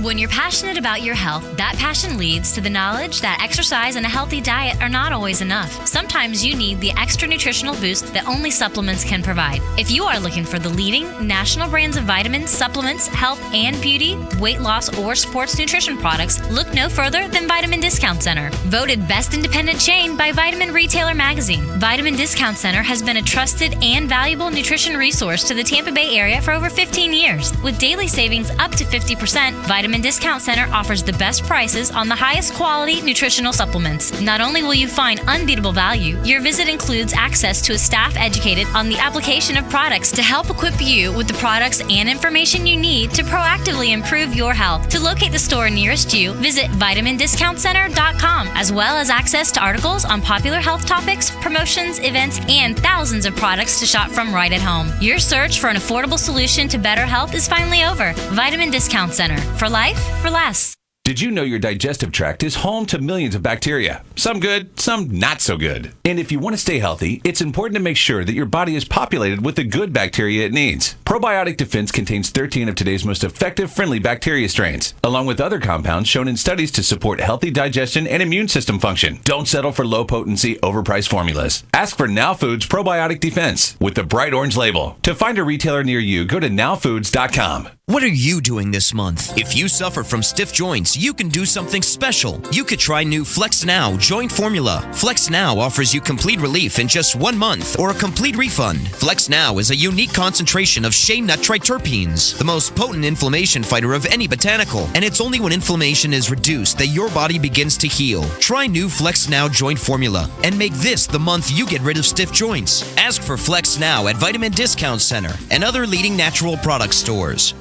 When you're passionate about your health, that passion leads to the knowledge that exercise and a healthy diet are not always enough. Sometimes you need the extra nutritional boost that only supplements can provide. If you are looking for the leading national brands of vitamins, supplements, health and beauty, weight loss, or sports nutrition products, look no further than Vitamin Discount Center. Voted best independent chain by Vitamin Retailer Magazine, Vitamin Discount Center has been a trusted and valuable nutrition resource to the Tampa Bay area for over 15 years. With daily savings up to 50%, Vitamin Discount Center offers the best prices on the highest quality nutritional supplements. Not only will you find unbeatable value, your visit includes access to a staff educated on the application of products to help equip you with the products and information you need to proactively improve your health. To locate the store nearest you, visit vitamindiscountcenter.com, as well as access to articles on popular health topics, promotions, events, and thousands of products to shop from right at home. Your search for an affordable solution to better health is finally over. Vitamin Discount Center. For life, for less. Did you know your digestive tract is home to millions of bacteria? Some good, some not so good. And if you want to stay healthy, it's important to make sure that your body is populated with the good bacteria it needs. Probiotic Defense contains 13 of today's most effective friendly bacteria strains, along with other compounds shown in studies to support healthy digestion and immune system function. Don't settle for low-potency, overpriced formulas. Ask for Now Foods Probiotic Defense with the bright orange label. To find a retailer near you, go to nowfoods.com. What are you doing this month? If you suffer from stiff joints, you can do something special. You could try new Flex Now Joint Formula. Flex Now offers you complete relief in just 1 month or a complete refund. Flex Now is a unique concentration of shea nut triterpenes, the most potent inflammation fighter of any botanical. And it's only when inflammation is reduced that your body begins to heal. Try new Flex Now Joint Formula and make this the month you get rid of stiff joints. Ask for Flex Now at Vitamin Discount Center and other leading natural product stores.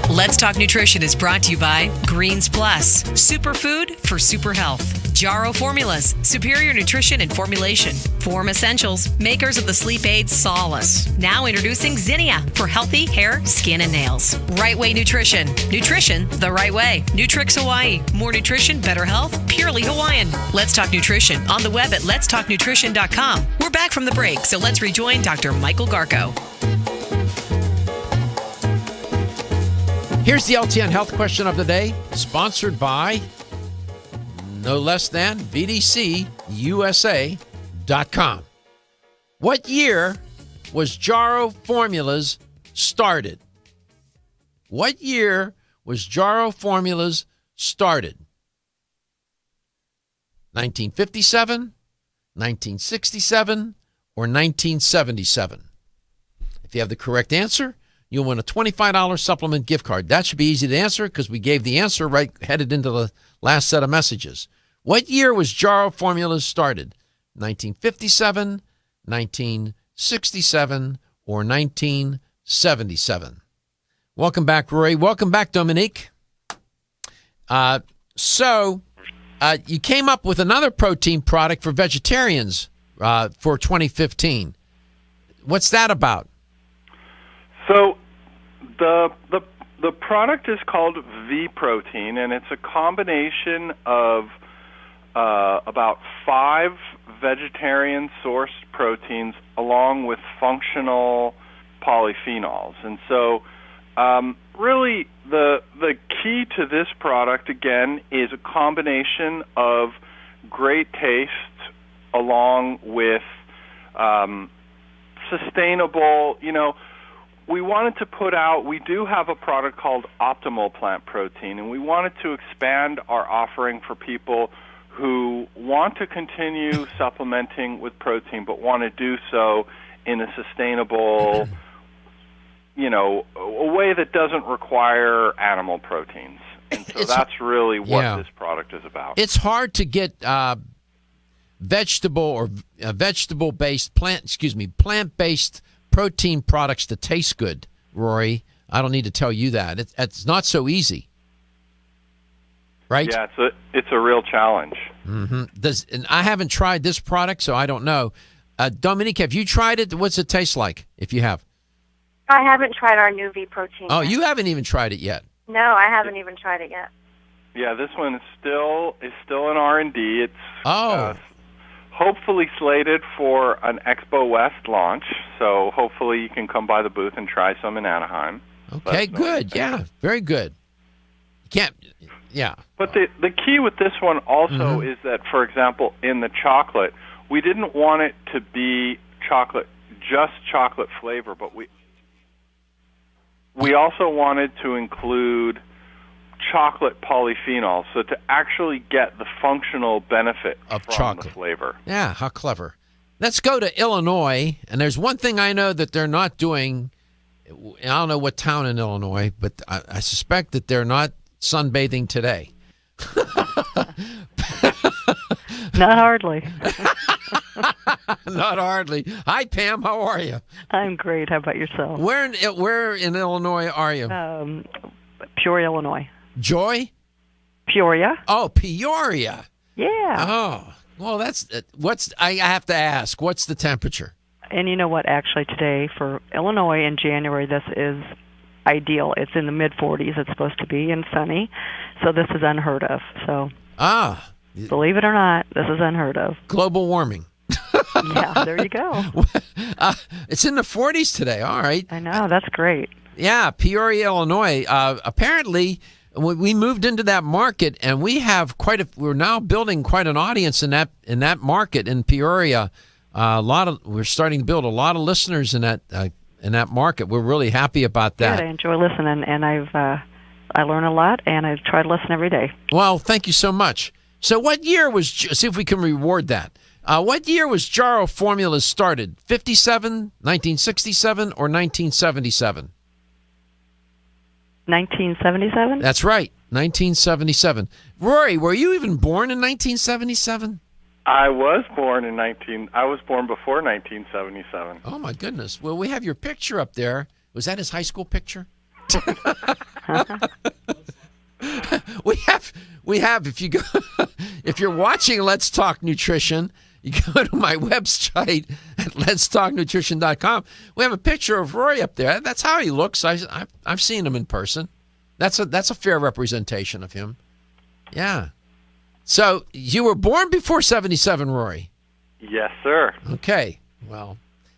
Let's Talk Nutrition is brought to you by Greens Plus, superfood for super health. Jarrow Formulas, superior nutrition and formulation. Form Essentials, makers of the sleep aid Solace. Now introducing Xenia for healthy hair, skin, and nails. Right Way Nutrition. Nutrition the right way. Nutrix Hawaii. More nutrition, better health, purely Hawaiian. Let's Talk Nutrition on the web at letstalknutrition.com. We're back from the break, so let's rejoin Dr. Michael Garko. Here's the LTN Health Question of the Day, sponsored by no less than VDCUSA.com. What year was Jarrow Formulas started? What year was Jarrow Formulas started? 1957, 1967, or 1977? If you have the correct answer, you'll win a $25 supplement gift card. That should be easy to answer because we gave the answer right headed into the last set of messages. What year was Jarrow Formulas started? 1957, 1967, or 1977? Welcome back, Rory. Welcome back, Dominique. So you came up with another protein product for vegetarians for 2015. What's that about? So the product is called V Protein, and it's a combination of about 5 vegetarian-sourced proteins along with functional polyphenols. And so really the key to this product, again, is a combination of great taste along with sustainable, we wanted to put out, we do have a product called Optimal Plant Protein, and we wanted to expand our offering for people who want to continue supplementing with protein but want to do so in a sustainable, a way that doesn't require animal proteins. And so that's really what this product is about. It's hard to get plant-based protein products to taste good, Rory. I don't need to tell you that. It's not so easy. Right? Yeah, it's a real challenge. Mm-hmm. And I haven't tried this product, so I don't know. Dominique, have you tried it? What's it taste like, if you have? I haven't tried our new V Protein. Oh, you haven't even tried it yet? No, I haven't even tried it yet. Yeah, this one is still in R&D. It's hopefully slated for an Expo West launch, so hopefully you can come by the booth and try some in Anaheim. Okay, good. Yeah, very good. But the key with this one also is that, for example, in the chocolate, we didn't want it to be just chocolate flavor, but we also wanted to include chocolate polyphenols, so to actually get the functional benefit from chocolate. The flavor. Yeah, how clever. Let's go to Illinois, and there's one thing I know that they're not doing. I don't know what town in Illinois, but I suspect that they're not sunbathing today. Not hardly. Not hardly. Hi, Pam. How are you? I'm great. How about yourself? Where in Illinois are you? Peoria, Illinois. Joy? Peoria. Oh, Peoria. Yeah. Oh, well, I have to ask, what's the temperature? And you know what? Actually, today for Illinois in January, this is ideal. It's in the mid-40s. It's supposed to be and sunny, so this is unheard of. So, believe it or not, this is unheard of. Global warming. Yeah, there you go. It's in the 40s today. All right. I know. That's great. Yeah, Peoria, Illinois. Apparently, we moved into that market, and we have we're now building quite an audience in that market in Peoria. We're starting to build a lot of listeners in that market. We're really happy about that. Good. I enjoy listening, and I learn a lot, and I try to listen every day. Well, thank you so much. So what year see if we can reward that. What year was Jarrow Formulas started? 57, 1967, or 1977? 1977? That's right, 1977. Rory, were you even born in 1977? I was born before 1977. Oh my goodness. Well, we have your picture up there. Was that his high school picture? We have if you're watching Let's Talk Nutrition, you go to my website at letstalknutrition.com. We have a picture of Rory up there. That's how he looks. I've seen him in person. That's a fair representation of him. Yeah. So you were born before 77, Rory? Yes, sir. Okay. Well,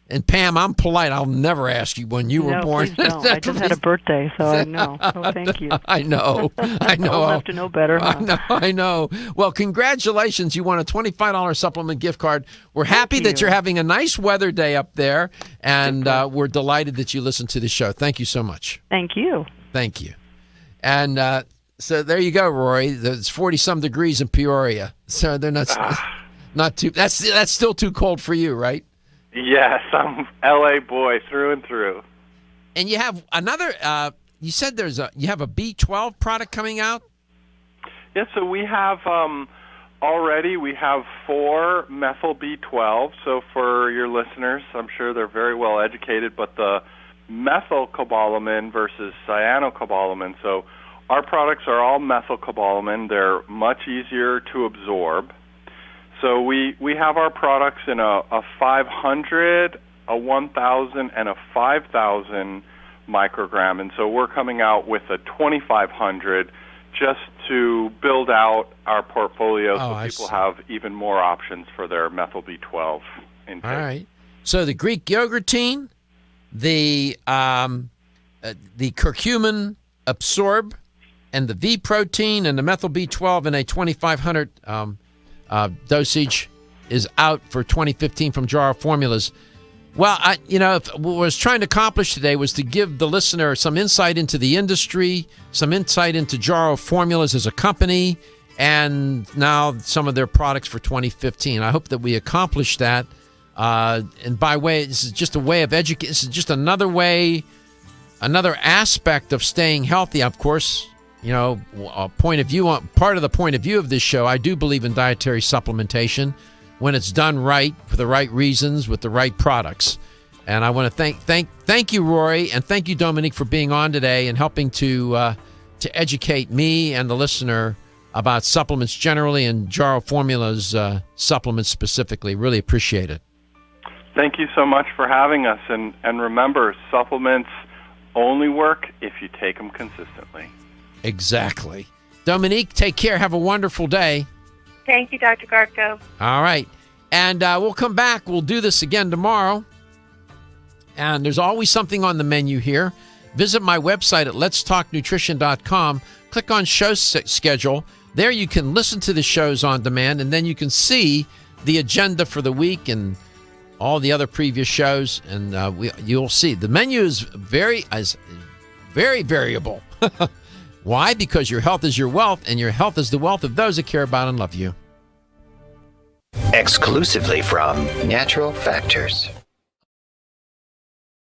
and Pam, I'm polite. I'll never ask you when you were born. Please don't. I just had a birthday, so I know. Oh, thank you. I know. Old enough to know better. Huh? I know. Well, congratulations. You won a $25 supplement gift card. We're happy that you're having a nice weather day up there, and we're delighted that you listened to the show. Thank you so much. Thank you. Thank you. And So there you go, Rory. It's 40-some degrees in Peoria. So they're not too. That's still too cold for you, right? Yes, I'm LA boy through and through. And you have another. You said you have a B12 product coming out. Yes, so we have already. We have 4 methyl B12. So for your listeners, I'm sure they're very well educated, but the methylcobalamin versus cyanocobalamin. So our products are all methylcobalamin. They're much easier to absorb. So we have our products in a 500, a 1,000, and a 5,000 microgram. And so we're coming out with a 2,500 just to build out our portfolio so people have even more options for their methyl B12 intake. All right. So the Greek yogurtine, the curcumin absorb, and the V protein and the methyl B12 in a 2,500 dosage is out for 2015 from Jarrow Formulas. Well, what I was trying to accomplish today was to give the listener some insight into the industry, some insight into Jarrow Formulas as a company, and now some of their products for 2015. I hope that we accomplished that. And by way, this is just a way of educating. This is just another way, another aspect of staying healthy. Of course, a point of view on part of the point of view of this show. I do believe in dietary supplementation when it's done right for the right reasons with the right products. And I want to thank you, Rory, and thank you, Dominique, for being on today and helping to educate me and the listener about supplements generally and Jarrow Formulas supplements specifically. Really appreciate it. Thank you so much for having us. And remember, supplements only work if you take them consistently. Exactly. Dominique, take care. Have a wonderful day. Thank you, Dr. Garko. All right. And we'll come back. We'll do this again tomorrow. And there's always something on the menu here. Visit my website at letstalknutrition.com. Click on show schedule. There you can listen to the shows on demand, and then you can see the agenda for the week and all the other previous shows. And you'll see the menu is very variable. Why? Because your health is your wealth, and your health is the wealth of those that care about and love you. Exclusively from Natural Factors.